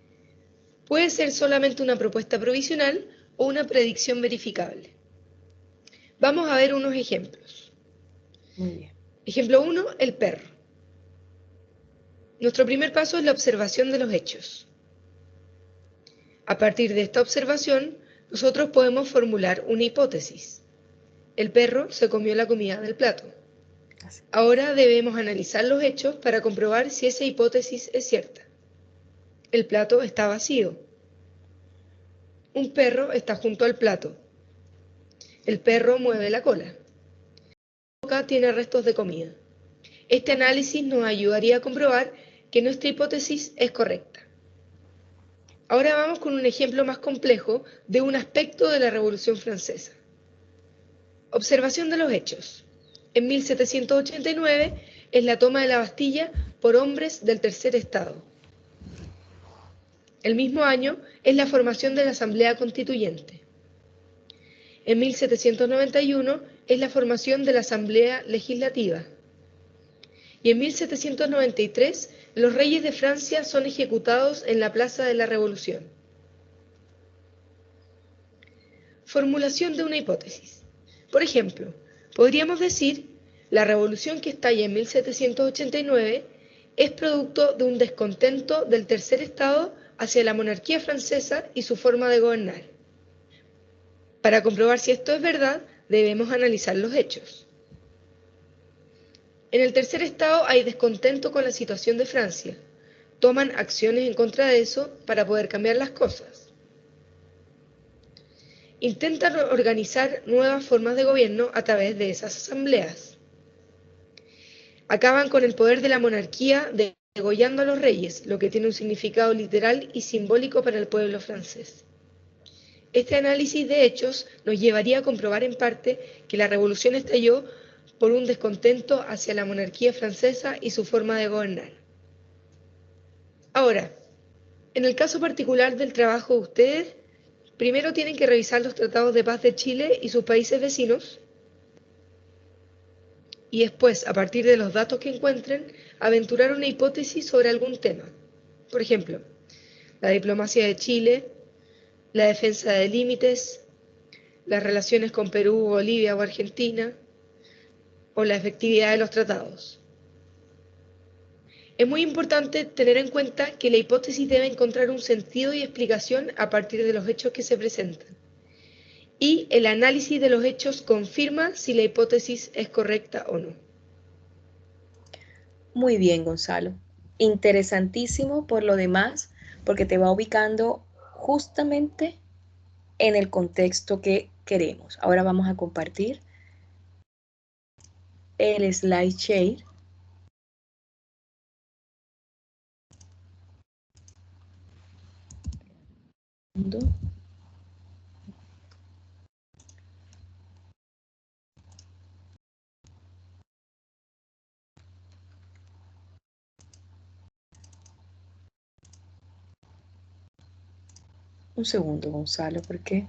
Puede ser solamente una propuesta provisional o una predicción verificable. Vamos a ver unos ejemplos. Muy bien. Ejemplo 1, el perro. Nuestro primer paso es la observación de los hechos. A partir de esta observación, nosotros podemos formular una hipótesis. El perro se comió la comida del plato. Ahora debemos analizar los hechos para comprobar si esa hipótesis es cierta. El plato está vacío. Un perro está junto al plato. El perro mueve la cola. La boca tiene restos de comida. Este análisis nos ayudaría a comprobar que nuestra hipótesis es correcta. Ahora vamos con un ejemplo más complejo de un aspecto de la Revolución Francesa. Observación de los hechos. En 1789 es la toma de la Bastilla por hombres del Tercer Estado. El mismo año es la formación de la Asamblea Constituyente. En 1791 es la formación de la Asamblea Legislativa. Y en 1793 los reyes de Francia son ejecutados en la Plaza de la Revolución. Formulación de una hipótesis. Por ejemplo, podríamos decir, la revolución que estalla en 1789 es producto de un descontento del Tercer Estado hacia la monarquía francesa y su forma de gobernar. Para comprobar si esto es verdad, debemos analizar los hechos. En el Tercer Estado hay descontento con la situación de Francia. toman acciones en contra de eso para poder cambiar las cosas. Intentan organizar nuevas formas de gobierno a través de esas asambleas. Acaban con el poder de la monarquía degollando a los reyes, lo que tiene un significado literal y simbólico para el pueblo francés. Este análisis de hechos nos llevaría a comprobar en parte que la revolución estalló por un descontento hacia la monarquía francesa y su forma de gobernar. Ahora, en el caso particular del trabajo de ustedes, primero tienen que revisar los tratados de paz de Chile y sus países vecinos, y después, a partir de los datos que encuentren, aventurar una hipótesis sobre algún tema. Por ejemplo, la diplomacia de Chile, la defensa de límites, las relaciones con Perú, Bolivia o Argentina, o la efectividad de los tratados. Es muy importante tener en cuenta que la hipótesis debe encontrar un sentido y explicación a partir de los hechos que se presentan. Y el análisis de los hechos confirma si la hipótesis es correcta o no. Muy bien, Gonzalo. Interesantísimo por lo demás, porque te va ubicando justamente en el contexto que queremos. Ahora vamos a compartir el slide share. Un segundo, Gonzalo, porque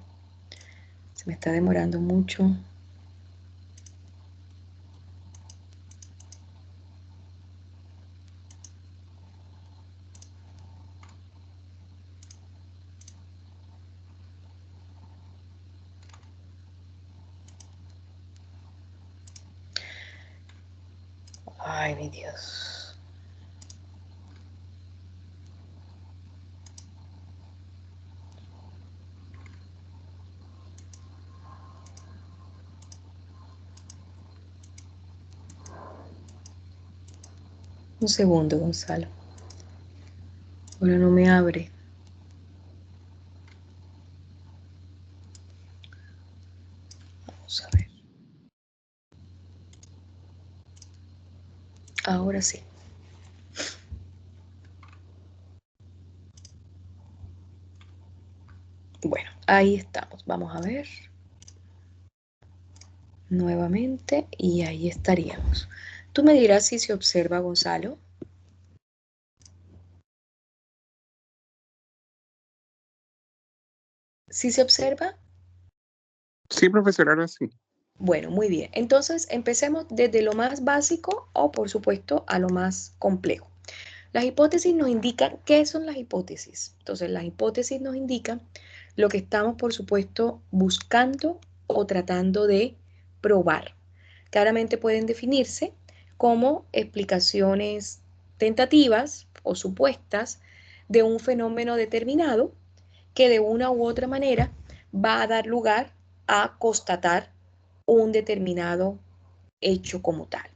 se me está demorando mucho. Ay, mi Dios. Un segundo, Gonzalo. Ahora no me abre. Vamos a ver. Ahora sí. Bueno, ahí estamos. Vamos a ver. Nuevamente y ahí estaríamos. Tú me dirás si se observa, Gonzalo. ¿Sí se observa? Sí, profesor, ahora sí. Bueno, muy bien. Entonces, empecemos desde lo más básico o, por supuesto, a lo más complejo. Las hipótesis nos indican qué son las hipótesis. Entonces, las hipótesis nos indican lo que estamos, por supuesto, buscando o tratando de probar. Claramente pueden definirse como explicaciones tentativas o supuestas de un fenómeno determinado que de una u otra manera va a dar lugar a constatar un determinado hecho como tal.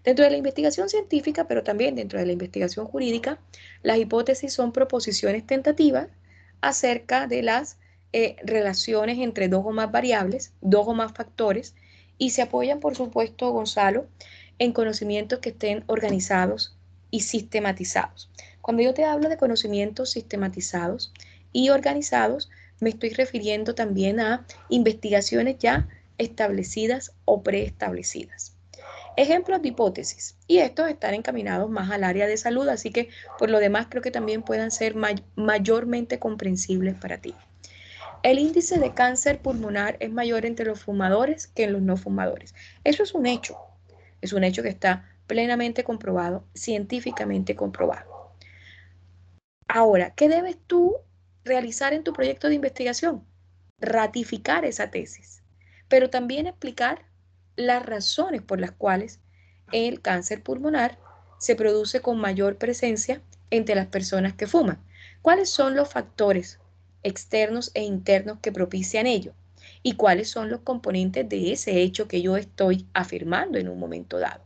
Dentro de la investigación científica, pero también dentro de la investigación jurídica, las hipótesis son proposiciones tentativas acerca de las relaciones entre dos o más variables, dos o más factores, y se apoyan, por supuesto, Gonzalo, en conocimientos que estén organizados y sistematizados. Cuando yo te hablo de conocimientos sistematizados y organizados, me estoy refiriendo también a investigaciones ya establecidas o preestablecidas. Ejemplos de hipótesis, y estos están encaminados más al área de salud, así que por lo demás creo que también puedan ser mayormente comprensibles para ti. El índice de cáncer pulmonar es mayor entre los fumadores que en los no fumadores. Eso es un hecho que está plenamente comprobado, científicamente comprobado. Ahora, ¿qué debes tú realizar en tu proyecto de investigación? Ratificar esa tesis, pero también explicar las razones por las cuales el cáncer pulmonar se produce con mayor presencia entre las personas que fuman. ¿Cuáles son los factores externos e internos que propician ello? ¿Y cuáles son los componentes de ese hecho que yo estoy afirmando en un momento dado?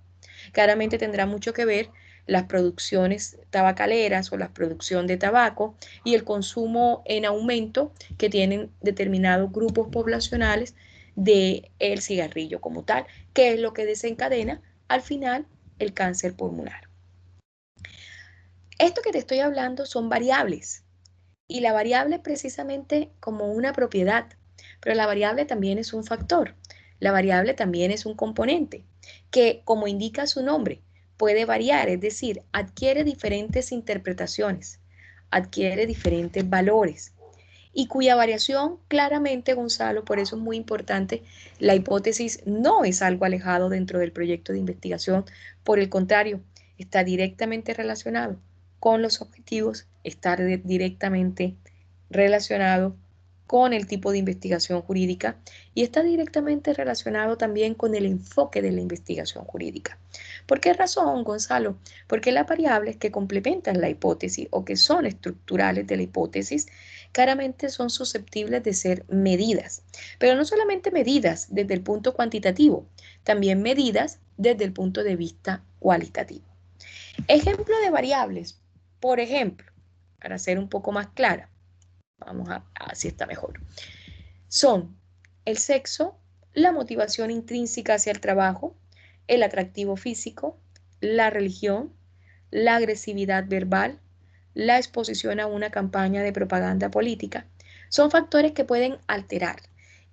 Claramente tendrá mucho que ver las producciones tabacaleras o la producción de tabaco y el consumo en aumento que tienen determinados grupos poblacionales del cigarrillo como tal, que es lo que desencadena al final el cáncer pulmonar. Esto que te estoy hablando son variables y la variable es precisamente como una propiedad, pero la variable también es un factor, la variable también es un componente que, como indica su nombre, puede variar, es decir, adquiere diferentes interpretaciones, adquiere diferentes valores y cuya variación claramente, Gonzalo, por eso es muy importante, la hipótesis no es algo alejado dentro del proyecto de investigación, por el contrario, está directamente relacionado con los objetivos, está directamente relacionado con el tipo de investigación jurídica y está directamente relacionado también con el enfoque de la investigación jurídica. ¿Por qué razón, Gonzalo? Porque las variables que complementan la hipótesis o que son estructurales de la hipótesis claramente son susceptibles de ser medidas, pero no solamente medidas desde el punto cuantitativo, también medidas desde el punto de vista cualitativo. Ejemplo de variables, por ejemplo, para ser un poco más clara, vamos a así está mejor, son el sexo, la motivación intrínseca hacia el trabajo, el atractivo físico, la religión, la agresividad verbal, la exposición a una campaña de propaganda política. Son factores que pueden alterar.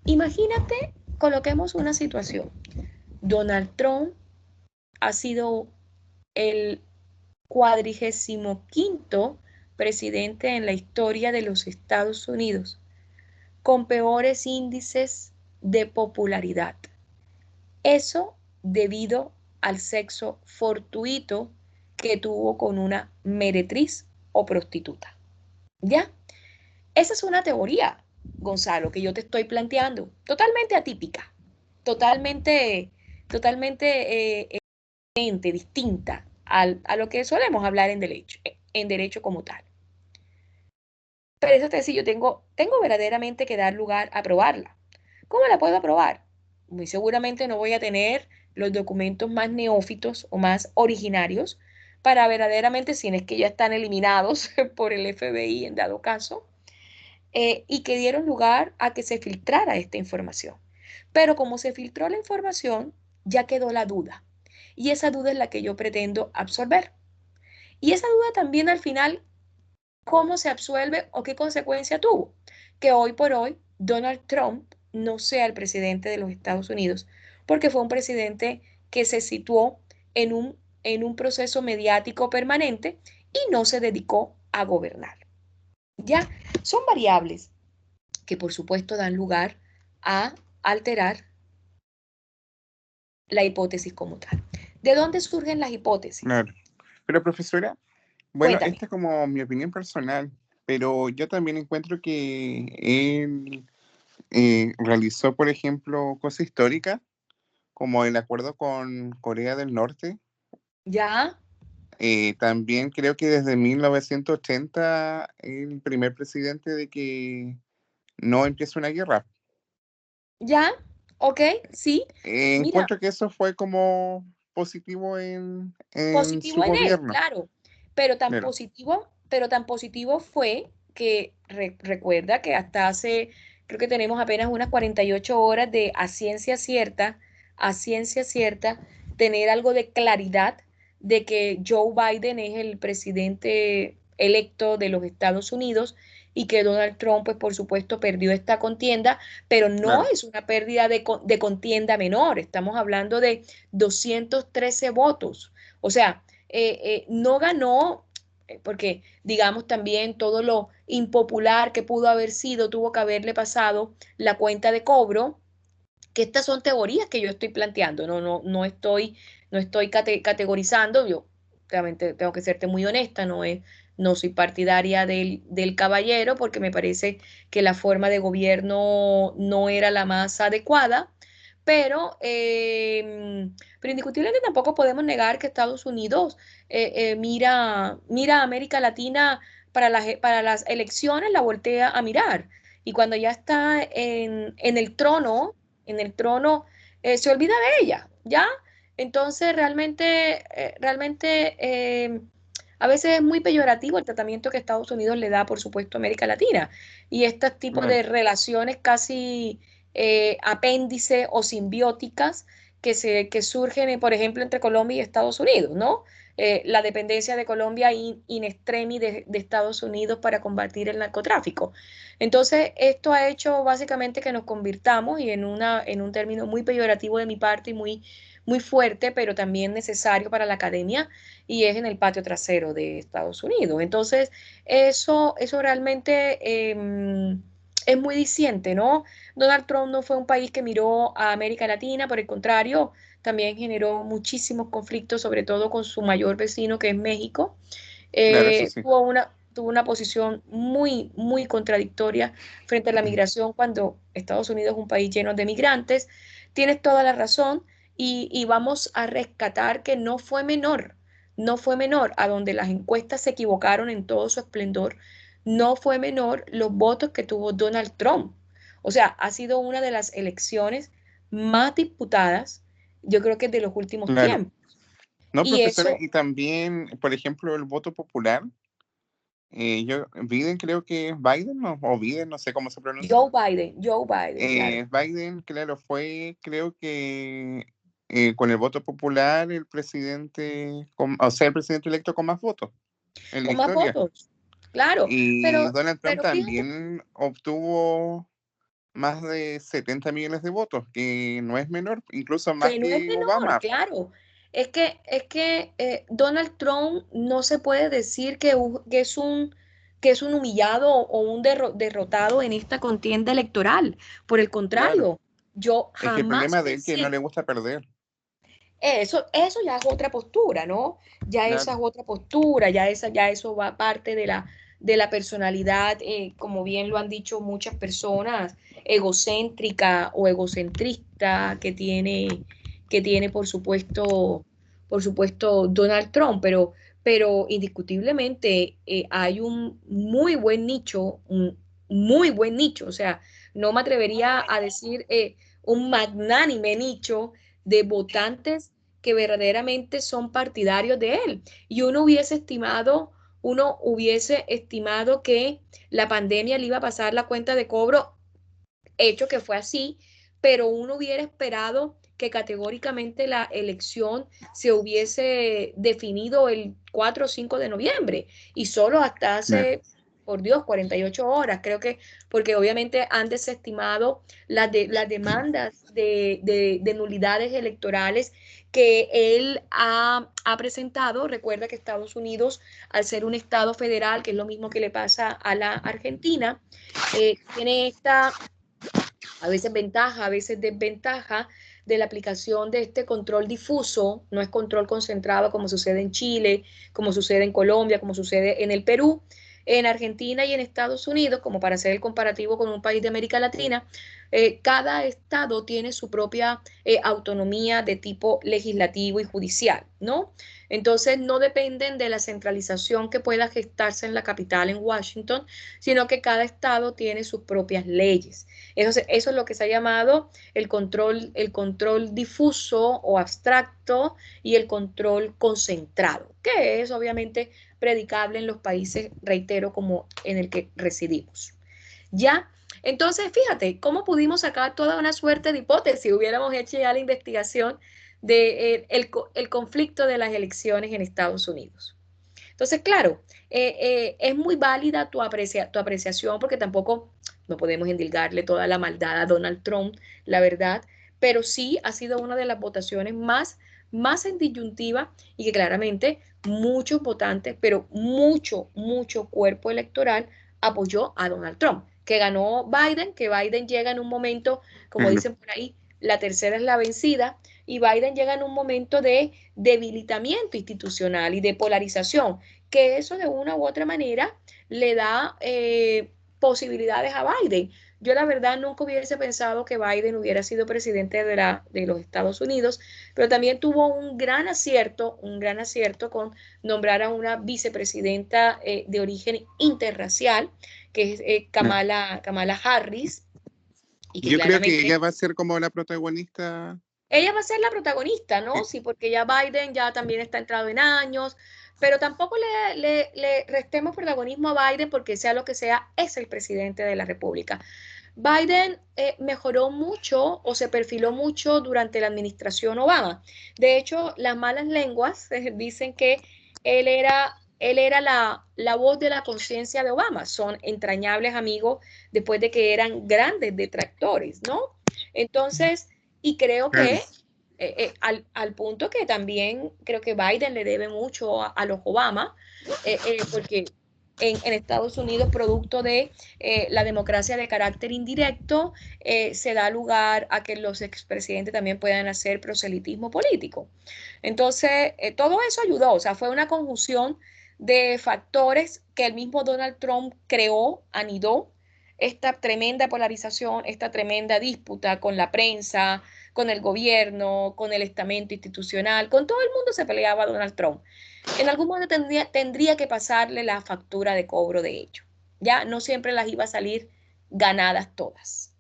Imagínate, coloquemos una situación. Donald Trump ha sido el 45º presidente en la historia de los Estados Unidos, con peores índices de popularidad. Eso debido al sexo fortuito que tuvo con una meretriz o prostituta. ¿Ya? Esa es una teoría, Gonzalo, que yo te estoy planteando, totalmente atípica, totalmente distinta a lo que solemos hablar en derecho como tal. Pero eso te decía, yo tengo verdaderamente que dar lugar a probarla. ¿Cómo la puedo aprobar? Muy seguramente no voy a tener los documentos más neófitos o más originarios para verdaderamente, si es que ya están eliminados por el FBI en dado caso, y que dieron lugar a que se filtrara esta información. Pero como se filtró la información, ya quedó la duda. Y esa duda es la que yo pretendo absorber. Y esa duda también al final, ¿cómo se absuelve o qué consecuencia tuvo? Que hoy por hoy Donald Trump no sea el presidente de los Estados Unidos, porque fue un presidente que se situó en un proceso mediático permanente y no se dedicó a gobernar. Ya son variables que por supuesto dan lugar a alterar la hipótesis como tal. ¿De dónde surgen las hipótesis? Claro. Pero profesora, bueno, Cuéntame. esta es como mi opinión personal, pero yo también encuentro que él realizó, por ejemplo, cosas históricas, como el acuerdo con Corea del Norte. ¿Ya? También creo que desde 1980 el primer presidente de que no empieza una guerra. ¿Ya? ¿Ok? Sí. Mira, Encuentro que eso fue como positivo en su positivo en él, gobierno. claro, Claro, pero tan positivo fue que recuerda que hasta hace, creo que tenemos apenas unas 48 horas de a ciencia cierta, tener algo de claridad de que Joe Biden es el presidente electo de los Estados Unidos y que Donald Trump, pues por supuesto, perdió esta contienda, pero no claro, es una pérdida de contienda menor, estamos hablando de 213 votos. O sea, no ganó, porque digamos también todo lo impopular que pudo haber sido, tuvo que haberle pasado la cuenta de cobro, que estas son teorías que yo estoy planteando, no estoy categorizando, yo realmente tengo que serte muy honesta, no soy partidaria del caballero porque me parece que la forma de gobierno no era la más adecuada, pero, pero indiscutiblemente tampoco podemos negar que Estados Unidos mira a América Latina para las elecciones, la voltea a mirar. Y cuando ya está en el trono, se olvida de ella, ¿ya? Entonces, a veces es muy peyorativo el tratamiento que Estados Unidos le da, por supuesto, a América Latina. Y este tipo Claro. de relaciones casi apéndice o simbióticas que surgen, por ejemplo, entre Colombia y Estados Unidos, ¿no? La dependencia de Colombia in extremis de Estados Unidos para combatir el narcotráfico. Entonces, esto ha hecho básicamente que nos convirtamos, y en un término muy peyorativo de mi parte y muy fuerte, pero también necesario para la academia, y es en el patio trasero de Estados Unidos. Entonces, eso realmente es muy diciente, ¿no? Donald Trump no fue un país que miró a América Latina, por el contrario, también generó muchísimos conflictos, sobre todo con su mayor vecino, que es México. Claro, eso sí. Tuvo una posición muy contradictoria frente a la migración cuando Estados Unidos es un país lleno de migrantes. Tienes toda la razón, y vamos a rescatar que no fue menor, a donde las encuestas se equivocaron en todo su esplendor, no fue menor los votos que tuvo Donald Trump. O sea, ha sido una de las elecciones más disputadas, yo creo que de los últimos Claro. tiempos. No, Y profesora, eso, y también, por ejemplo, el voto popular. Biden creo que es Biden o Biden, no sé cómo se pronuncia. Joe Biden, claro. Biden, claro, fue, creo que con el voto popular, el presidente, o sea, el presidente electo con más votos en la Con más historia. votos, claro. Y Donald Trump Pero fíjate también obtuvo más de 70 millones de votos, que no es menor, incluso más que no es que menor, Obama. claro. Es que Donald Trump no se puede decir que es un humillado o un derrotado en esta contienda electoral. Por el Claro, contrario, yo es que el jamás problema de él es que no pensé. le gusta perder. Eso ya es otra postura, ¿no? Ya esa Claro, es otra postura, ya eso va parte de la personalidad, como bien lo han dicho muchas personas, egocéntrica o egocentrista que tiene por supuesto, Donald Trump, pero indiscutiblemente hay un muy buen nicho, o sea, no me atrevería a decir un magnánime nicho de votantes que verdaderamente son partidarios de él. Y uno hubiese estimado que la pandemia le iba a pasar la cuenta de cobro, hecho que fue así, pero uno hubiera esperado que categóricamente la elección se hubiese definido el 4 o 5 de noviembre, y solo hasta claro. hace, por Dios, 48 horas, creo que, porque obviamente han desestimado las demandas de nulidades electorales que él ha presentado. Recuerda que Estados Unidos, al ser un estado federal, que es lo mismo que le pasa a la Argentina, tiene esta a veces ventaja, a veces desventaja de la aplicación de este control difuso. No es control concentrado como sucede en Chile, como sucede en Colombia, como sucede en el Perú. En Argentina y en Estados Unidos, como para hacer el comparativo con un país de América Latina, cada estado tiene su propia autonomía de tipo legislativo y judicial, ¿no? Entonces no dependen de la centralización que pueda gestarse en la capital, en Washington, sino que cada estado tiene sus propias leyes. Eso es lo que se ha llamado el control difuso o abstracto, y el control concentrado, que es obviamente predicable en los países, reitero, como en el que residimos. ¿Ya? Entonces, fíjate, cómo pudimos sacar toda una suerte de hipótesis. Hubiéramos hecho ya la investigación el conflicto de las elecciones en Estados Unidos. Entonces, claro, es muy válida tu apreciación, porque tampoco no podemos endilgarle toda la maldad a Donald Trump, la verdad, pero sí ha sido una de las votaciones más en disyuntiva, y que claramente muchos votantes, pero mucho cuerpo electoral apoyó a Donald Trump, que ganó Biden, que Biden llega en un momento, como Claro. dicen por ahí, la tercera es la vencida, y Biden llega en un momento de debilitamiento institucional y de polarización, que eso de una u otra manera le da posibilidades a Biden. Yo la verdad nunca hubiese pensado que Biden hubiera sido presidente de los Estados Unidos, pero también tuvo un gran acierto con nombrar a una vicepresidenta de origen interracial, que es Kamala Harris, y que Yo creo que claramente ella va a ser como la protagonista ella va a ser la protagonista, ¿no? Sí, porque ya Biden ya también está entrado en años, pero tampoco le restemos protagonismo a Biden porque sea lo que sea, es el presidente de la República. Biden mejoró mucho o se perfiló mucho durante la administración Obama. De hecho, las malas lenguas dicen que él era la voz de la conciencia de Obama. Son entrañables amigos después de que eran grandes detractores, ¿no? Entonces, y creo que al punto que también creo que Biden le debe mucho a los Obama, porque en Estados Unidos, producto de la democracia de carácter indirecto, se da lugar a que los expresidentes también puedan hacer proselitismo político. Entonces, todo eso ayudó, o sea, fue una conjunción de factores que el mismo Donald Trump creó, anidó esta tremenda polarización, esta tremenda disputa con la prensa, con el gobierno, con el estamento institucional, con todo el mundo se peleaba Donald Trump. En algún momento tendría que pasarle la factura de cobro de ello. Ya no siempre las iba a salir ganadas todas.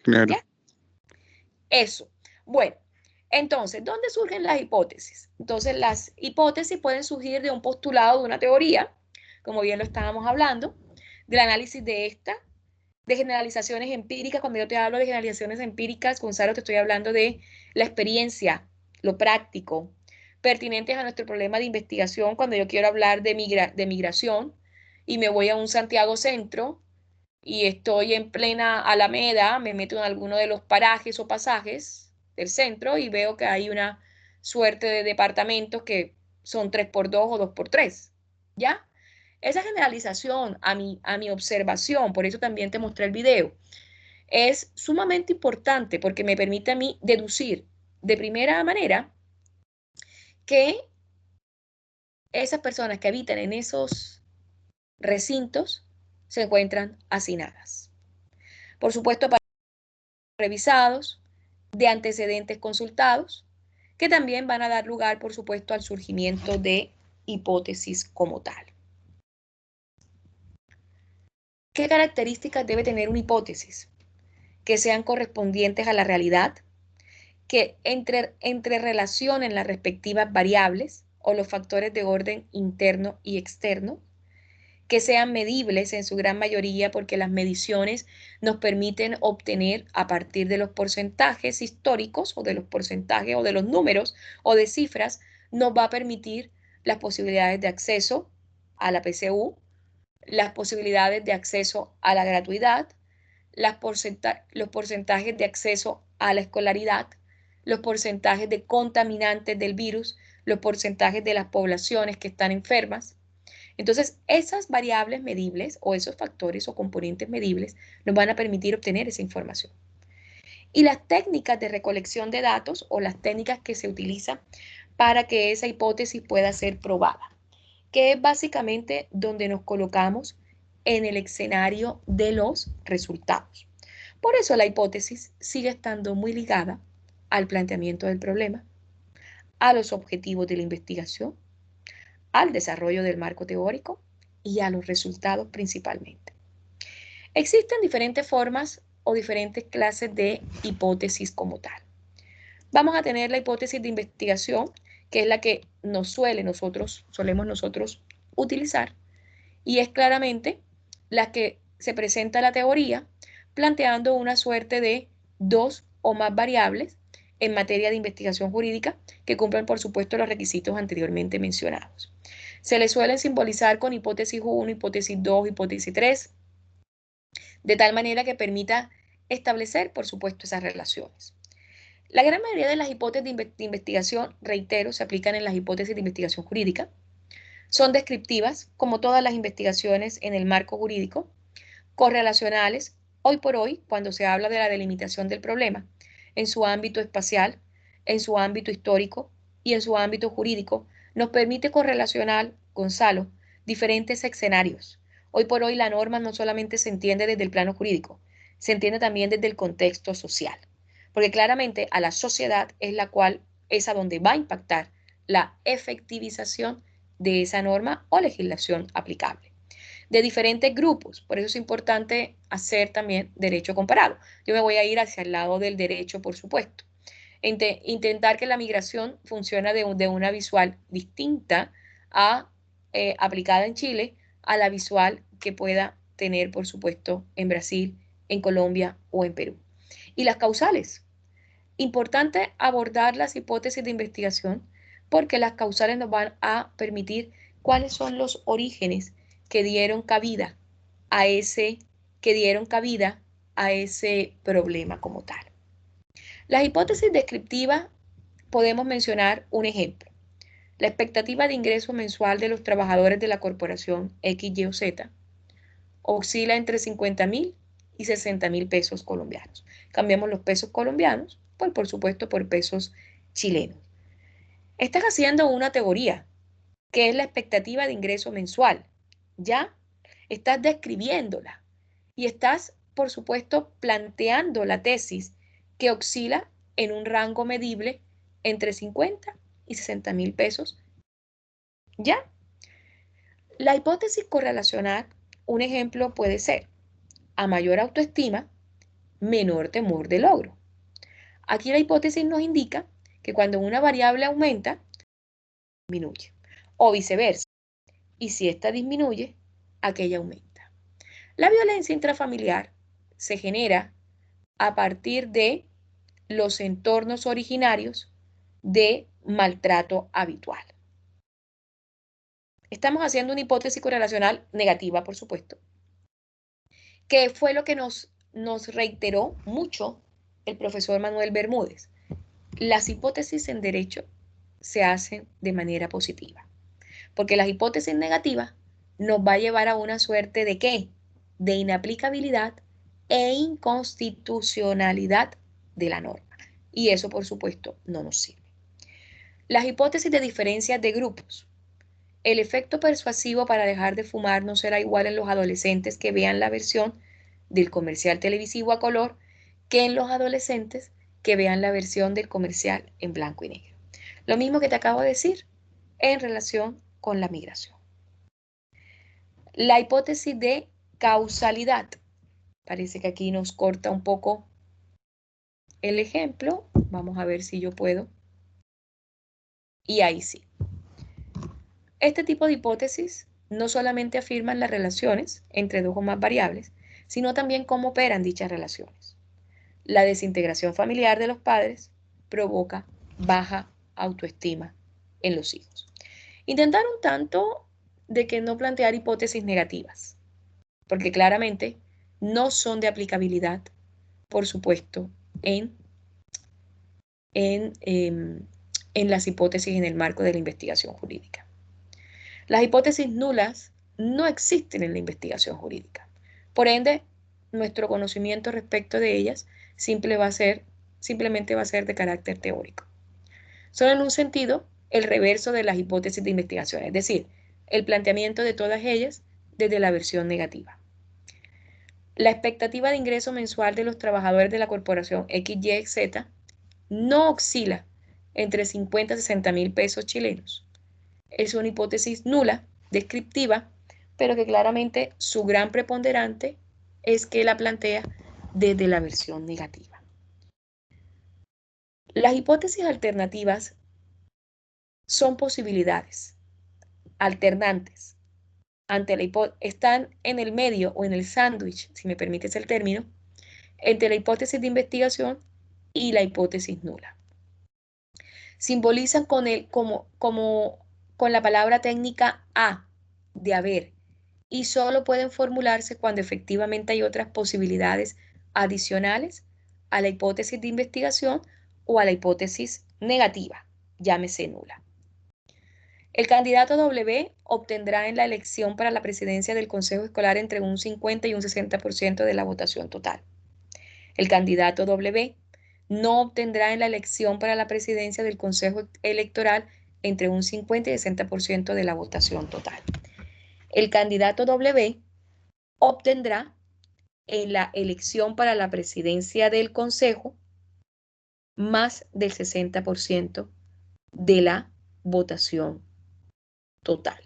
Claro. ¿Ya? Eso. Bueno, entonces, ¿dónde surgen las hipótesis? Entonces, las hipótesis pueden surgir de un postulado, de una teoría, como bien lo estábamos hablando, del análisis de esta, de generalizaciones empíricas. Cuando yo te hablo de generalizaciones empíricas, Gonzalo, te estoy hablando de la experiencia, lo práctico, pertinentes a nuestro problema de investigación. Cuando yo quiero hablar de migración y me voy a un Santiago Centro y estoy en plena Alameda, me meto en alguno de los parajes o pasajes del centro y veo que hay una suerte de departamentos que son 3x2 o 2x3, ¿ya? Esa generalización a mi observación, por eso también te mostré el video, es sumamente importante porque me permite a mí deducir de primera manera que esas personas que habitan en esos recintos se encuentran hacinadas. Por supuesto, para revisados, de antecedentes consultados, que también van a dar lugar, por supuesto, al surgimiento de hipótesis como tal. ¿Qué características debe tener una hipótesis? Que sean correspondientes a la realidad, que entrerelacionen las respectivas variables o los factores de orden interno y externo, que sean medibles en su gran mayoría porque las mediciones nos permiten obtener a partir de los porcentajes históricos o de los porcentajes o de los números o de cifras, nos va a permitir las posibilidades de acceso a la PCU, las posibilidades de acceso a la gratuidad, los porcentajes de acceso a la escolaridad, los porcentajes de contaminantes del virus, los porcentajes de las poblaciones que están enfermas. Entonces, esas variables medibles o esos factores o componentes medibles nos van a permitir obtener esa información. Y las técnicas de recolección de datos o las técnicas que se utilizan para que esa hipótesis pueda ser probada, que es básicamente donde nos colocamos en el escenario de los resultados. Por eso la hipótesis sigue estando muy ligada al planteamiento del problema, a los objetivos de la investigación, al desarrollo del marco teórico y a los resultados principalmente. Existen diferentes formas o diferentes clases de hipótesis como tal. Vamos a tener la hipótesis de investigación, que es la que solemos nosotros utilizar, y es claramente la que se presenta la teoría planteando una suerte de dos o más variables en materia de investigación jurídica que cumplen, por supuesto, los requisitos anteriormente mencionados. Se le suelen simbolizar con hipótesis 1, hipótesis 2, hipótesis 3, de tal manera que permita establecer, por supuesto, esas relaciones. La gran mayoría de las hipótesis de investigación, reitero, se aplican en las hipótesis de investigación jurídica. Son descriptivas, como todas las investigaciones en el marco jurídico, correlacionales, hoy por hoy, cuando se habla de la delimitación del problema, en su ámbito espacial, en su ámbito histórico y en su ámbito jurídico, nos permite correlacionar, Gonzalo, diferentes escenarios. Hoy por hoy la norma no solamente se entiende desde el plano jurídico, se entiende también desde el contexto social, porque claramente a la sociedad es a donde va a impactar la efectivización de esa norma o legislación aplicable. De diferentes grupos, por eso es importante hacer también derecho comparado. Yo me voy a ir hacia el lado del derecho, por supuesto. Intentar que la migración funcione de una visual distinta aplicada en Chile a la visual que pueda tener, por supuesto, en Brasil, en Colombia o en Perú. Y las causales. Importante abordar las hipótesis de investigación porque las causales nos van a permitir cuáles son los orígenes que dieron cabida a ese problema como tal. Las hipótesis descriptivas podemos mencionar un ejemplo. La expectativa de ingreso mensual de los trabajadores de la corporación X, Y o Z oscila entre 50.000 y 60.000 pesos colombianos. Cambiamos los pesos colombianos, pues por supuesto, por pesos chilenos. Estás haciendo una teoría, que es la expectativa de ingreso mensual. Ya estás describiéndola y estás, por supuesto, planteando la tesis que oscila en un rango medible entre 50 y 60.000 pesos. ¿Ya? La hipótesis correlacional, un ejemplo puede ser, a mayor autoestima, menor temor de logro. Aquí la hipótesis nos indica que cuando una variable aumenta, disminuye, o viceversa. Y si esta disminuye, aquella aumenta. La violencia intrafamiliar se genera a partir de los entornos originarios de maltrato habitual. Estamos haciendo una hipótesis correlacional negativa, por supuesto, que fue lo que nos reiteró mucho el profesor Manuel Bermúdez. Las hipótesis en derecho se hacen de manera positiva, porque las hipótesis negativas nos va a llevar a una suerte de ¿qué? De inaplicabilidad e inconstitucionalidad de la norma. Y eso, por supuesto, no nos sirve. Las hipótesis de diferencias de grupos. El efecto persuasivo para dejar de fumar no será igual en los adolescentes que vean la versión del comercial televisivo a color que en los adolescentes que vean la versión del comercial en blanco y negro. Lo mismo que te acabo de decir en relación con la migración. La hipótesis de causalidad. Parece que aquí nos corta un poco el ejemplo. Vamos a ver si yo puedo. Y ahí sí. Este tipo de hipótesis no solamente afirman las relaciones entre dos o más variables, sino también cómo operan dichas relaciones. La desintegración familiar de los padres provoca baja autoestima en los hijos. Intentar un tanto de que no plantear hipótesis negativas, porque claramente no son de aplicabilidad, por supuesto, en las hipótesis en el marco de la investigación jurídica. Las hipótesis nulas no existen en la investigación jurídica. Por ende, nuestro conocimiento respecto de ellas simplemente va a ser de carácter teórico. Son en un sentido el reverso de las hipótesis de investigación, es decir, el planteamiento de todas ellas desde la versión negativa. La expectativa de ingreso mensual de los trabajadores de la corporación X, Y, Z no oscila entre 50 y 60.000 pesos chilenos. Es una hipótesis nula, descriptiva, pero que claramente su gran preponderante es que la plantea desde la versión negativa. Las hipótesis alternativas son posibilidades alternantes. Están en el medio o en el sándwich, si me permites el término, entre la hipótesis de investigación y la hipótesis nula. Simbolizan con la palabra técnica a, de haber, y solo pueden formularse cuando efectivamente hay otras posibilidades adicionales a la hipótesis de investigación o a la hipótesis negativa, llámese nula. El candidato W obtendrá en la elección para la presidencia del Consejo Escolar entre un 50 y un 60% de la votación total. El candidato W no obtendrá en la elección para la presidencia del Consejo Electoral entre un 50 y 60% de la votación total. El candidato W obtendrá en la elección para la presidencia del Consejo más del 60% de la votación total.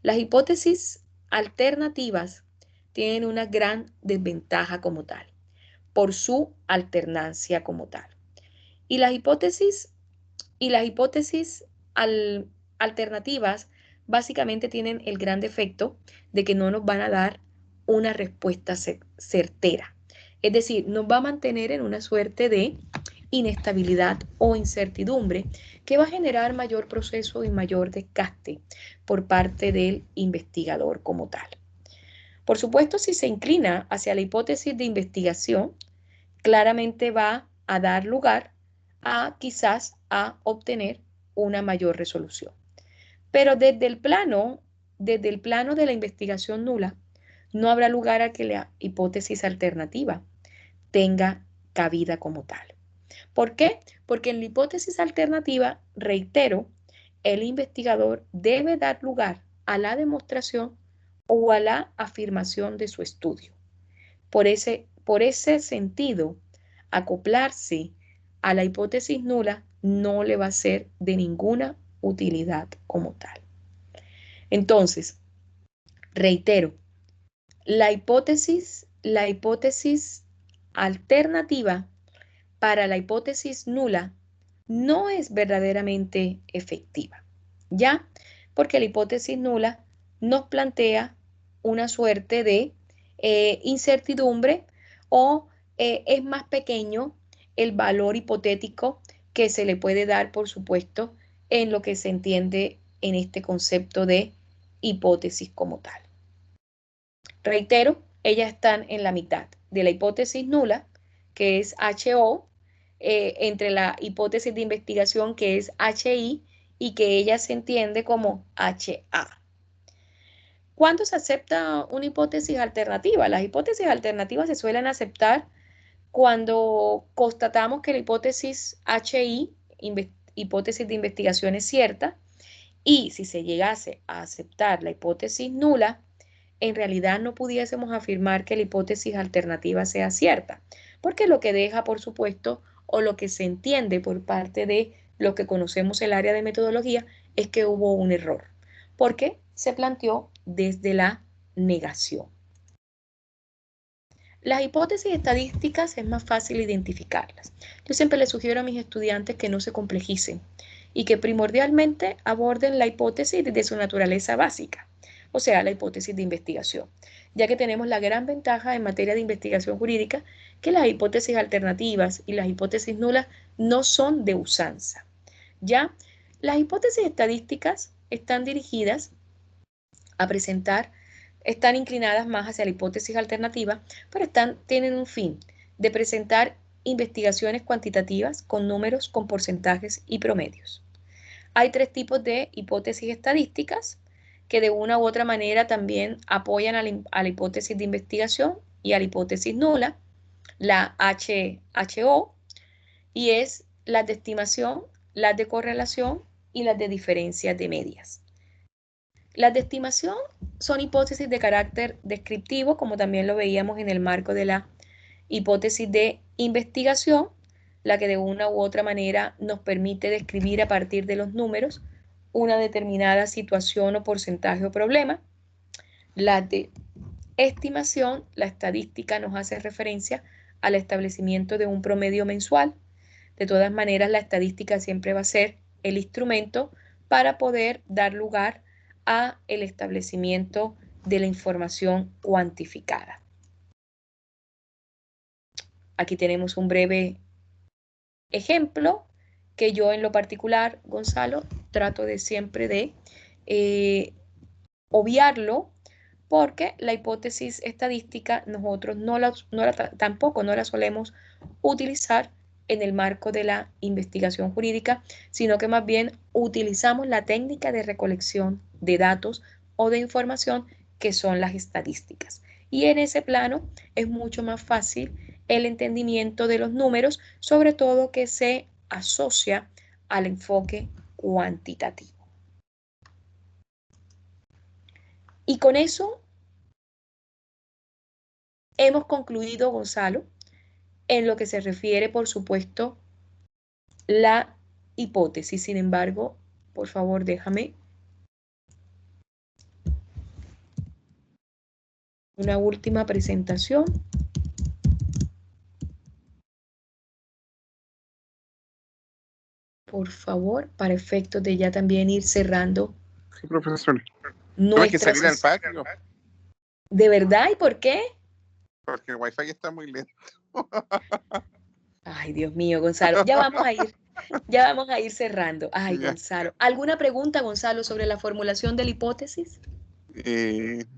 Las hipótesis alternativas tienen una gran desventaja como tal, por su alternancia como tal. Y las hipótesis alternativas básicamente tienen el gran defecto de que no nos van a dar una respuesta certera. Es decir, nos va a mantener en una suerte de inestabilidad o incertidumbre que va a generar mayor proceso y mayor desgaste por parte del investigador como tal. Por supuesto, si se inclina hacia la hipótesis de investigación, claramente va a dar lugar a quizás a obtener una mayor resolución. Pero desde el plano de la investigación nula, no habrá lugar a que la hipótesis alternativa tenga cabida como tal. ¿Por qué? Porque en la hipótesis alternativa, reitero, el investigador debe dar lugar a la demostración o a la afirmación de su estudio. Por ese sentido, acoplarse a la hipótesis nula no le va a ser de ninguna utilidad como tal. Entonces, reitero, la hipótesis alternativa para la hipótesis nula no es verdaderamente efectiva, ¿ya? Porque la hipótesis nula nos plantea una suerte de incertidumbre o es más pequeño el valor hipotético que se le puede dar, por supuesto, en lo que se entiende en este concepto de hipótesis como tal. Reitero, ellas están en la mitad de la hipótesis nula, que es HO, entre la hipótesis de investigación, que es HI, y que ella se entiende como HA. ¿Cuándo se acepta una hipótesis alternativa? Las hipótesis alternativas se suelen aceptar cuando constatamos que la hipótesis HI, hipótesis de investigación, es cierta, y si se llegase a aceptar la hipótesis nula, en realidad no pudiésemos afirmar que la hipótesis alternativa sea cierta, porque lo que deja, por supuesto, o lo que se entiende por parte de lo que conocemos el área de metodología, es que hubo un error, porque se planteó desde la negación. Las hipótesis estadísticas es más fácil identificarlas. Yo siempre les sugiero a mis estudiantes que no se complejicen y que primordialmente aborden la hipótesis desde su naturaleza básica, o sea, la hipótesis de investigación, ya que tenemos la gran ventaja en materia de investigación jurídica que las hipótesis alternativas y las hipótesis nulas no son de usanza. Ya, las hipótesis estadísticas están dirigidas a presentar, están inclinadas más hacia la hipótesis alternativa, pero tienen un fin de presentar investigaciones cuantitativas con números, con porcentajes y promedios. Hay tres tipos de hipótesis estadísticas que de una u otra manera también apoyan a la hipótesis de investigación y a la hipótesis nula, la HO, y es las de estimación, las de correlación y las de diferencias de medias. Las de estimación son hipótesis de carácter descriptivo, como también lo veíamos en el marco de la hipótesis de investigación, la que de una u otra manera nos permite describir a partir de los números una determinada situación o porcentaje o problema. Las de estimación, la estadística nos hace referencia al establecimiento de un promedio mensual. De todas maneras, la estadística siempre va a ser el instrumento para poder dar lugar a el establecimiento de la información cuantificada. Aquí tenemos un breve ejemplo que yo en lo particular, Gonzalo, trato de siempre de obviarlo porque la hipótesis estadística nosotros tampoco no la solemos utilizar en el marco de la investigación jurídica, sino que más bien utilizamos la técnica de recolección de datos o de información que son las estadísticas. Y en ese plano es mucho más fácil el entendimiento de los números, sobre todo que se asocia al enfoque cuantitativo. Y con eso hemos concluido, Gonzalo, en lo que se refiere, por supuesto, la hipótesis. Sin embargo, por favor, déjame una última presentación. por favor, para efectos de ya también ir cerrando Sí, profesora. Tuve que nuestra salir al sesión. patio ¿De verdad? ¿Y por qué? porque el wifi está muy lento. Ay, Dios mío, Gonzalo. Ya vamos a ir cerrando. Ay, Ya. Gonzalo. ¿Alguna pregunta, Gonzalo, sobre la formulación de la hipótesis?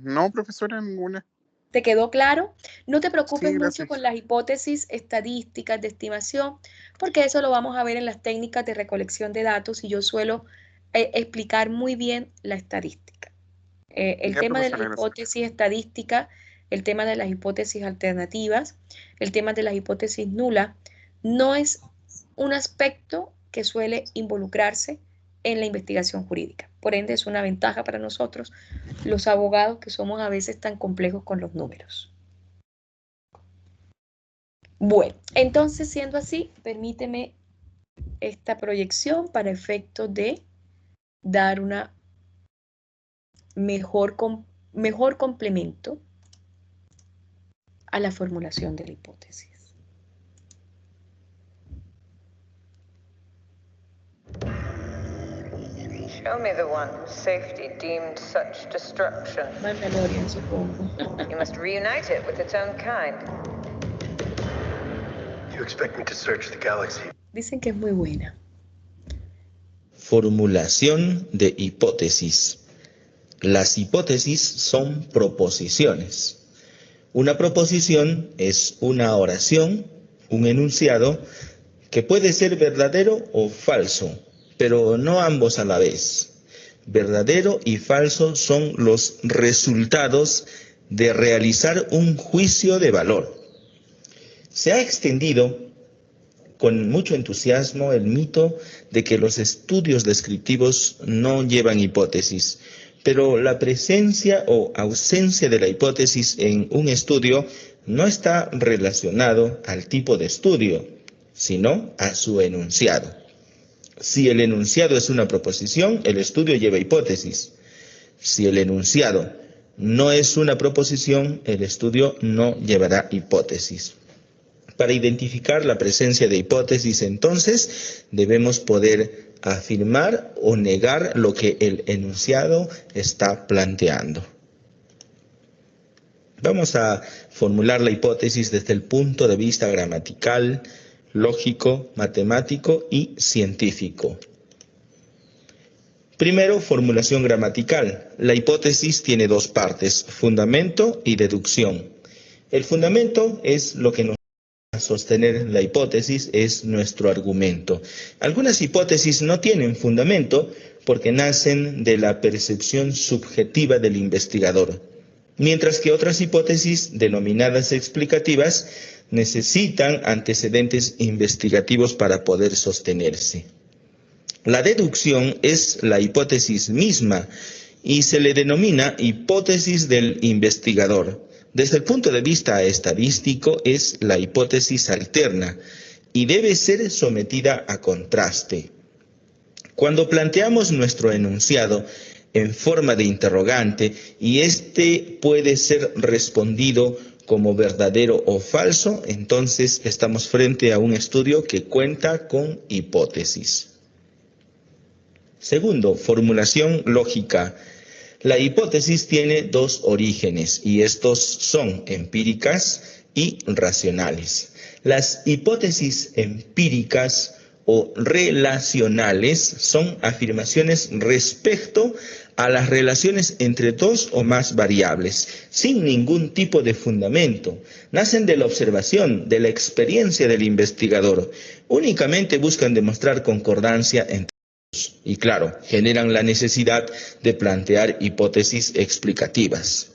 No, profesora, ninguna. ¿Te quedó claro? No te preocupes Sí, mucho gracias. con las hipótesis estadísticas de estimación, porque eso lo vamos a ver en las técnicas de recolección de datos y yo suelo explicar muy bien la estadística. El Ya, tema de las profesora, gracias. hipótesis estadísticas, el tema de las hipótesis alternativas, el tema de las hipótesis nulas, no es un aspecto que suele involucrarse en la investigación jurídica. Por ende, es una ventaja para nosotros, los abogados, que somos a veces tan complejos con los números. Bueno, entonces, siendo así, permíteme esta proyección para efectos de dar una mejor complemento a la formulación de la hipótesis. Show me the one whose safety deemed such destruction. Mandalorian, supongo. You must reunite it with its own kind. You expect me to search the galaxy? Dicen que es muy buena. Formulación de hipótesis. Las hipótesis son proposiciones. Una proposición es una oración, un enunciado, que puede ser verdadero o falso, pero no ambos a la vez. Verdadero y falso son los resultados de realizar un juicio de valor. Se ha extendido con mucho entusiasmo el mito de que los estudios descriptivos no llevan hipótesis, pero la presencia o ausencia de la hipótesis en un estudio no está relacionado al tipo de estudio, sino a su enunciado. Si el enunciado es una proposición, el estudio lleva hipótesis. Si el enunciado no es una proposición, el estudio no llevará hipótesis. Para identificar la presencia de hipótesis, entonces, debemos poder afirmar o negar lo que el enunciado está planteando. Vamos a formular la hipótesis desde el punto de vista gramatical, lógico, matemático y científico. Primero, formulación gramatical. La hipótesis tiene dos partes, fundamento y deducción. El fundamento es lo que nos a sostener la hipótesis, es nuestro argumento. Algunas hipótesis no tienen fundamento porque nacen de la percepción subjetiva del investigador, mientras que otras hipótesis, denominadas explicativas, necesitan antecedentes investigativos para poder sostenerse. La deducción es la hipótesis misma y se le denomina hipótesis del investigador. Desde el punto de vista estadístico es la hipótesis alterna y debe ser sometida a contraste. Cuando planteamos nuestro enunciado en forma de interrogante y este puede ser respondido como verdadero o falso, entonces estamos frente a un estudio que cuenta con hipótesis. Segundo, formulación lógica. La hipótesis tiene dos orígenes y estos son empíricas y racionales. Las hipótesis empíricas o relacionales son afirmaciones respecto a las relaciones entre dos o más variables, sin ningún tipo de fundamento. Nacen de la observación, de la experiencia del investigador. Únicamente buscan demostrar concordancia entre y claro, generan la necesidad de plantear hipótesis explicativas.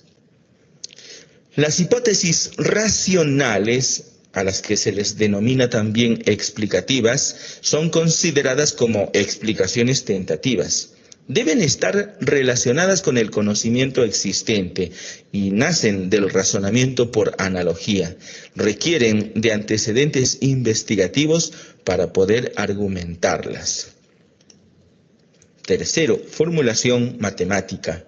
Las hipótesis racionales, a las que se les denomina también explicativas, son consideradas como explicaciones tentativas. Deben estar relacionadas con el conocimiento existente y nacen del razonamiento por analogía. Requieren de antecedentes investigativos para poder argumentarlas. Tercero, formulación matemática.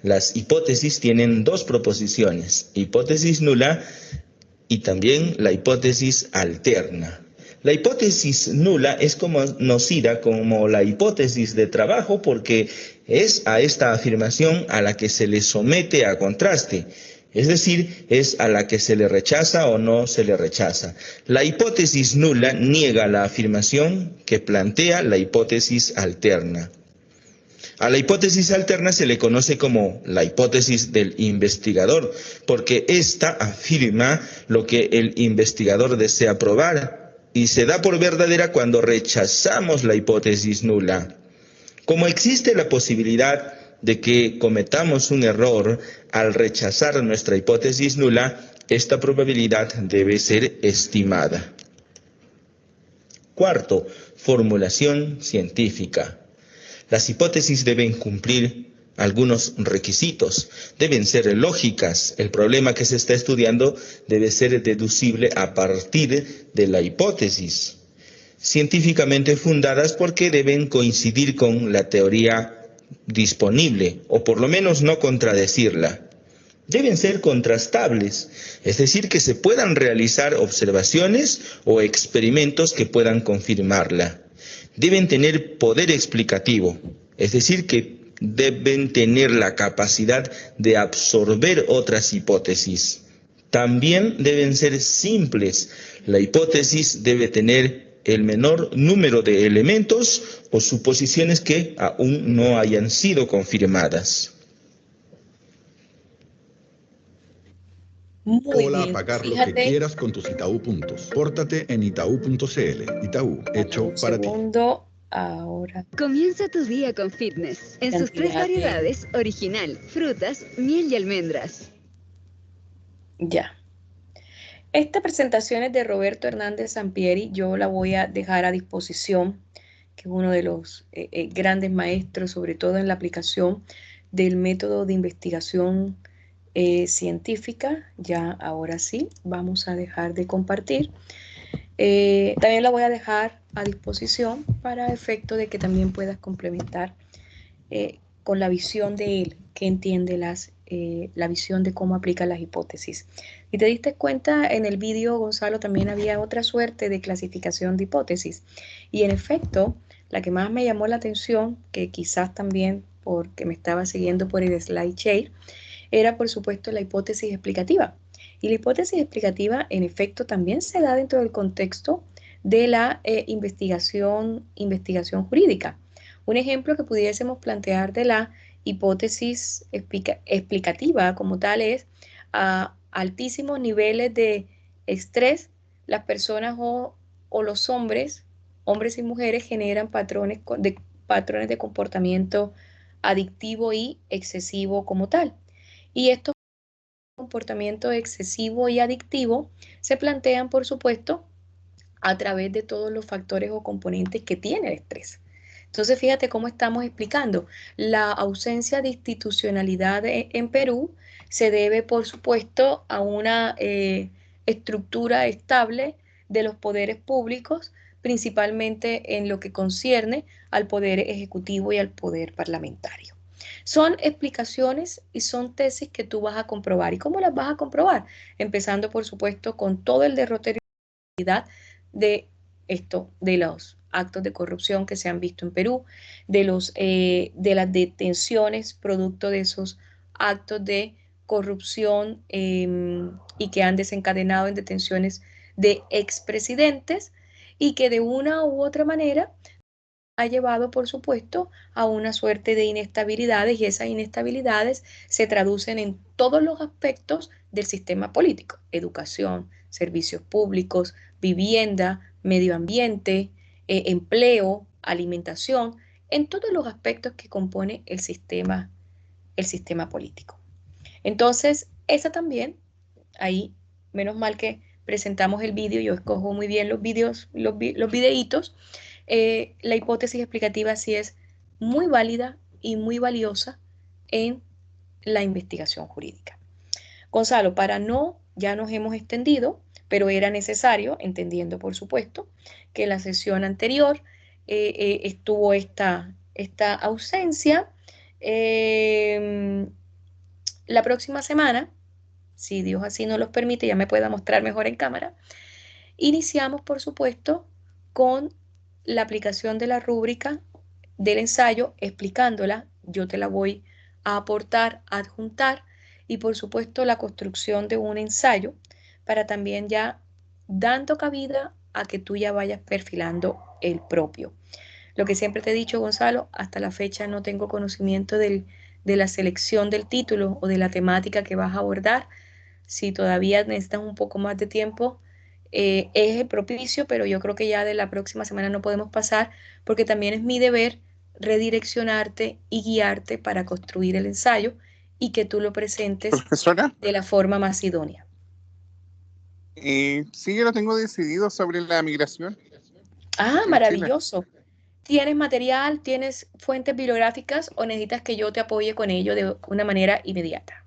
Las hipótesis tienen dos proposiciones, hipótesis nula y también la hipótesis alterna. La hipótesis nula es conocida como la hipótesis de trabajo porque es a esta afirmación a la que se le somete a contraste, es decir, es a la que se le rechaza o no se le rechaza. La hipótesis nula niega la afirmación que plantea la hipótesis alterna. A la hipótesis alterna se le conoce como la hipótesis del investigador, porque ésta afirma lo que el investigador desea probar y se da por verdadera cuando rechazamos la hipótesis nula. Como existe la posibilidad de que cometamos un error al rechazar nuestra hipótesis nula, esta probabilidad debe ser estimada. Cuarto, formulación científica. Las hipótesis deben cumplir algunos requisitos, deben ser lógicas. El problema que se está estudiando debe ser deducible a partir de la hipótesis. Científicamente fundadas porque deben coincidir con la teoría disponible, o por lo menos no contradecirla. Deben ser contrastables, es decir, que se puedan realizar observaciones o experimentos que puedan confirmarla. Deben tener poder explicativo, es decir, que deben tener la capacidad de absorber otras hipótesis. También deben ser simples. La hipótesis debe tener el menor número de elementos o suposiciones que aún no hayan sido confirmadas. Muy Hola, bien. pagar lo que Fíjate, quieras con tus Itaú puntos. Pórtate en itaú.cl. Itaú, hecho un para ti. segundo, ahora Comienza tu día con fitness. En sus 3 cantidad de... variedades, original, frutas, miel y almendras. Ya. Esta presentación es de Roberto Hernández Sampieri. Yo la voy a dejar a disposición, que es uno de los grandes maestros, sobre todo en la aplicación del método de investigación científica. Ya ahora sí, vamos a dejar de compartir. También la voy a dejar a disposición para efecto de que también puedas complementar con la visión de él, que entiende la visión de cómo aplica las hipótesis. Y te diste cuenta en el vídeo, Gonzalo, también había otra suerte de clasificación de hipótesis. Y en efecto, la que más me llamó la atención, que quizás también porque me estaba siguiendo por el SlideShare, era por supuesto la hipótesis explicativa. Y la hipótesis explicativa, en efecto, también se da dentro del contexto de la investigación jurídica. Un ejemplo que pudiésemos plantear de la hipótesis explicativa como tal es a altísimos niveles de estrés, las personas o los hombres y mujeres generan patrones de comportamiento adictivo y excesivo como tal. Y estos comportamientos excesivo y adictivo se plantean, por supuesto, a través de todos los factores o componentes que tiene el estrés. Entonces, fíjate cómo estamos explicando. La ausencia de institucionalidad en Perú se debe, por supuesto, a una estructura estable de los poderes públicos, principalmente en lo que concierne al poder ejecutivo y al poder parlamentario. Son explicaciones y son tesis que tú vas a comprobar. ¿Y cómo las vas a comprobar? Empezando, por supuesto, con todo el derrotero de esto, de los actos de corrupción que se han visto en Perú, de las detenciones producto de esos actos de corrupción y que han desencadenado en detenciones de expresidentes y que de una u otra manera ha llevado, por supuesto, a una suerte de inestabilidades y esas inestabilidades se traducen en todos los aspectos del sistema político: educación, servicios públicos, vivienda, medio ambiente, empleo, alimentación, en todos los aspectos que compone el sistema político. Entonces, esa también, ahí, menos mal que presentamos el vídeo, yo escojo muy bien los videitos. La hipótesis explicativa sí es muy válida y muy valiosa en la investigación jurídica. Gonzalo, ya nos hemos extendido, pero era necesario, entendiendo por supuesto que en la sesión anterior estuvo esta ausencia. La próxima semana, si Dios así nos los permite, ya me pueda mostrar mejor en cámara, Iniciamos, por supuesto, con la aplicación de la rúbrica del ensayo, explicándola. Yo te la voy a aportar, adjuntar, y por supuesto la construcción de un ensayo para también ya dando cabida a que tú ya vayas perfilando el propio. Lo que siempre te he dicho, Gonzalo, hasta la fecha no tengo conocimiento de la selección del título o de la temática que vas a abordar. Si todavía necesitas un poco más de tiempo, es el propicio, pero yo creo que ya de la próxima semana no podemos pasar, porque también es mi deber redireccionarte y guiarte para construir el ensayo y que tú lo presentes Profesora, de la forma más idónea. sí, yo lo tengo decidido sobre la migración Ah, en Chile. maravilloso. ¿Tienes material, tienes fuentes bibliográficas o necesitas que yo te apoye con ello de una manera inmediata?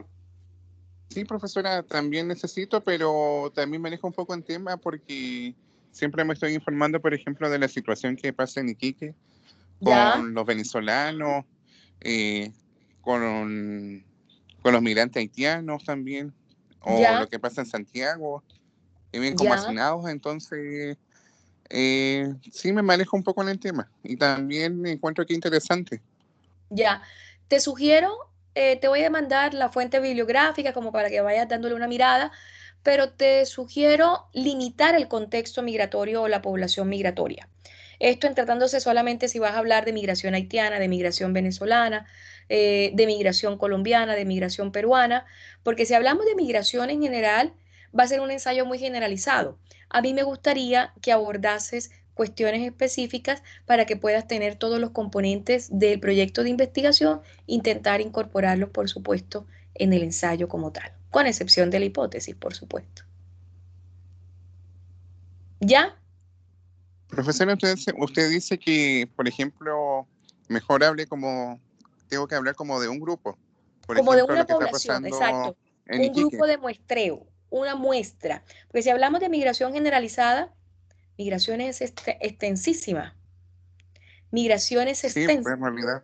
Sí, profesora, también necesito, pero también manejo un poco en tema porque siempre me estoy informando, por ejemplo, de la situación que pasa en Iquique ¿Ya? con los venezolanos, con los migrantes haitianos también, o ¿Ya? lo que pasa en Santiago, que vienen como ¿Ya? hacinados, entonces sí me manejo un poco en el tema y también encuentro que interesante. Ya, te sugiero, te voy a mandar la fuente bibliográfica como para que vayas dándole una mirada, pero te sugiero limitar el contexto migratorio o la población migratoria. Esto en tratándose solamente si vas a hablar de migración haitiana, de migración venezolana, de migración colombiana, de migración peruana, porque si hablamos de migración en general, va a ser un ensayo muy generalizado. A mí me gustaría que abordases cuestiones específicas para que puedas tener todos los componentes del proyecto de investigación, intentar incorporarlos, por supuesto, en el ensayo como tal, con excepción de la hipótesis, por supuesto. ¿Ya? Profesora, usted dice que, por ejemplo, mejor hable tengo que hablar como de un grupo. Por Como de ejemplo, una lo que está población, pasando exacto. en Un Iquique. grupo de muestreo, una muestra. Porque si hablamos de migración generalizada, migraciones extensísimas, migraciones Sí, pues extensas. en realidad,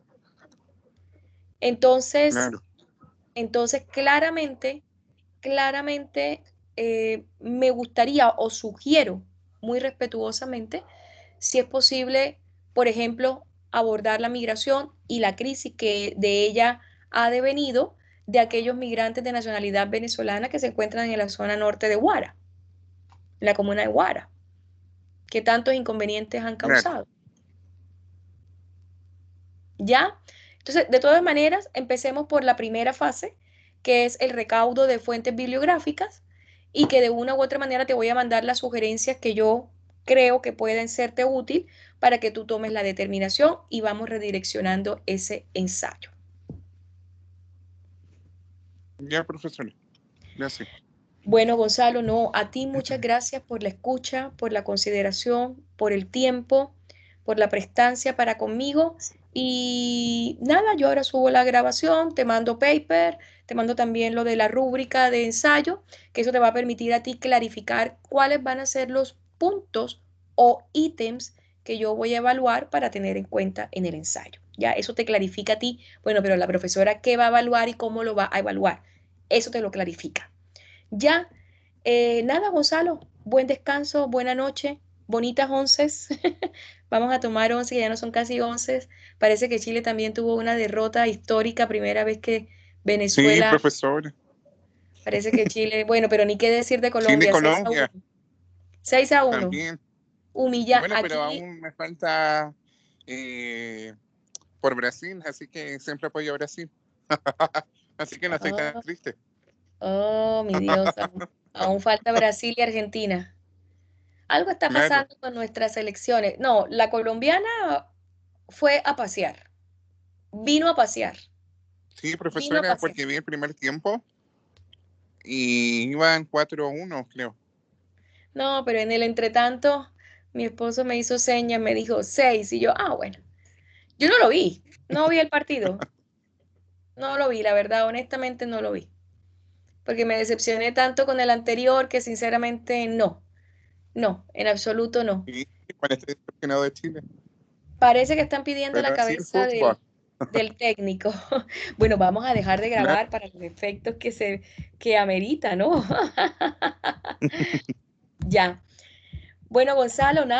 Entonces, claro. claramente me gustaría o sugiero muy respetuosamente, si es posible, por ejemplo, abordar la migración y la crisis que de ella ha devenido de aquellos migrantes de nacionalidad venezolana que se encuentran en la zona norte de Huara, en la comuna de Huara, que tantos inconvenientes han Claro. causado. ¿Ya? Entonces, de todas maneras, empecemos por la primera fase, que es el recaudo de fuentes bibliográficas, y que de una u otra manera te voy a mandar las sugerencias que yo creo que pueden serte útil para que tú tomes la determinación y vamos redireccionando ese ensayo. Ya, profesora. Gracias. Bueno, Gonzalo, no, a ti muchas gracias por la escucha, por la consideración, por el tiempo, por la prestancia para conmigo. Y nada, yo ahora subo la grabación, te mando paper, te mando también lo de la rúbrica de ensayo, que eso te va a permitir a ti clarificar cuáles van a ser los puntos o ítems que yo voy a evaluar para tener en cuenta en el ensayo. Ya, eso te clarifica a ti, bueno, pero la profesora qué va a evaluar y cómo lo va a evaluar. Eso te lo clarifica. Ya, nada, Gonzalo, buen descanso, buena noche, bonitas onces. Vamos a tomar once, que ya no son casi once. Parece que Chile también tuvo una derrota histórica, primera vez que Sí, Venezuela, profesora. parece que Chile, bueno, pero ni qué decir de Chile, Colombia, 6-1. Colombia, 6-1. también. Humilla Bueno, pero aquí. aún me falta por Brasil, así que siempre apoyo a Brasil. Así que no estoy tan Oh, triste. oh, mi Dios, aún falta Brasil y Argentina. Algo está Claro. pasando con nuestras elecciones. No, la colombiana fue a pasear, vino a pasear. Sí, Vino a profesora, pasear. porque vi el primer tiempo y iban 4-1, creo. No, pero en el entretanto, mi esposo me hizo señas, me dijo 6 y yo, bueno, yo no lo vi, no vi el partido, no lo vi, la verdad, honestamente no lo vi, porque me decepcioné tanto con el anterior que sinceramente no, en absoluto no. Sí, bueno, estoy decepcionado de Chile. Parece que están pidiendo la Pero así el cabeza fútbol. del técnico. Bueno, vamos a dejar de Claro. grabar para los efectos que amerita, ¿no? Ya. Bueno, Gonzalo, nada.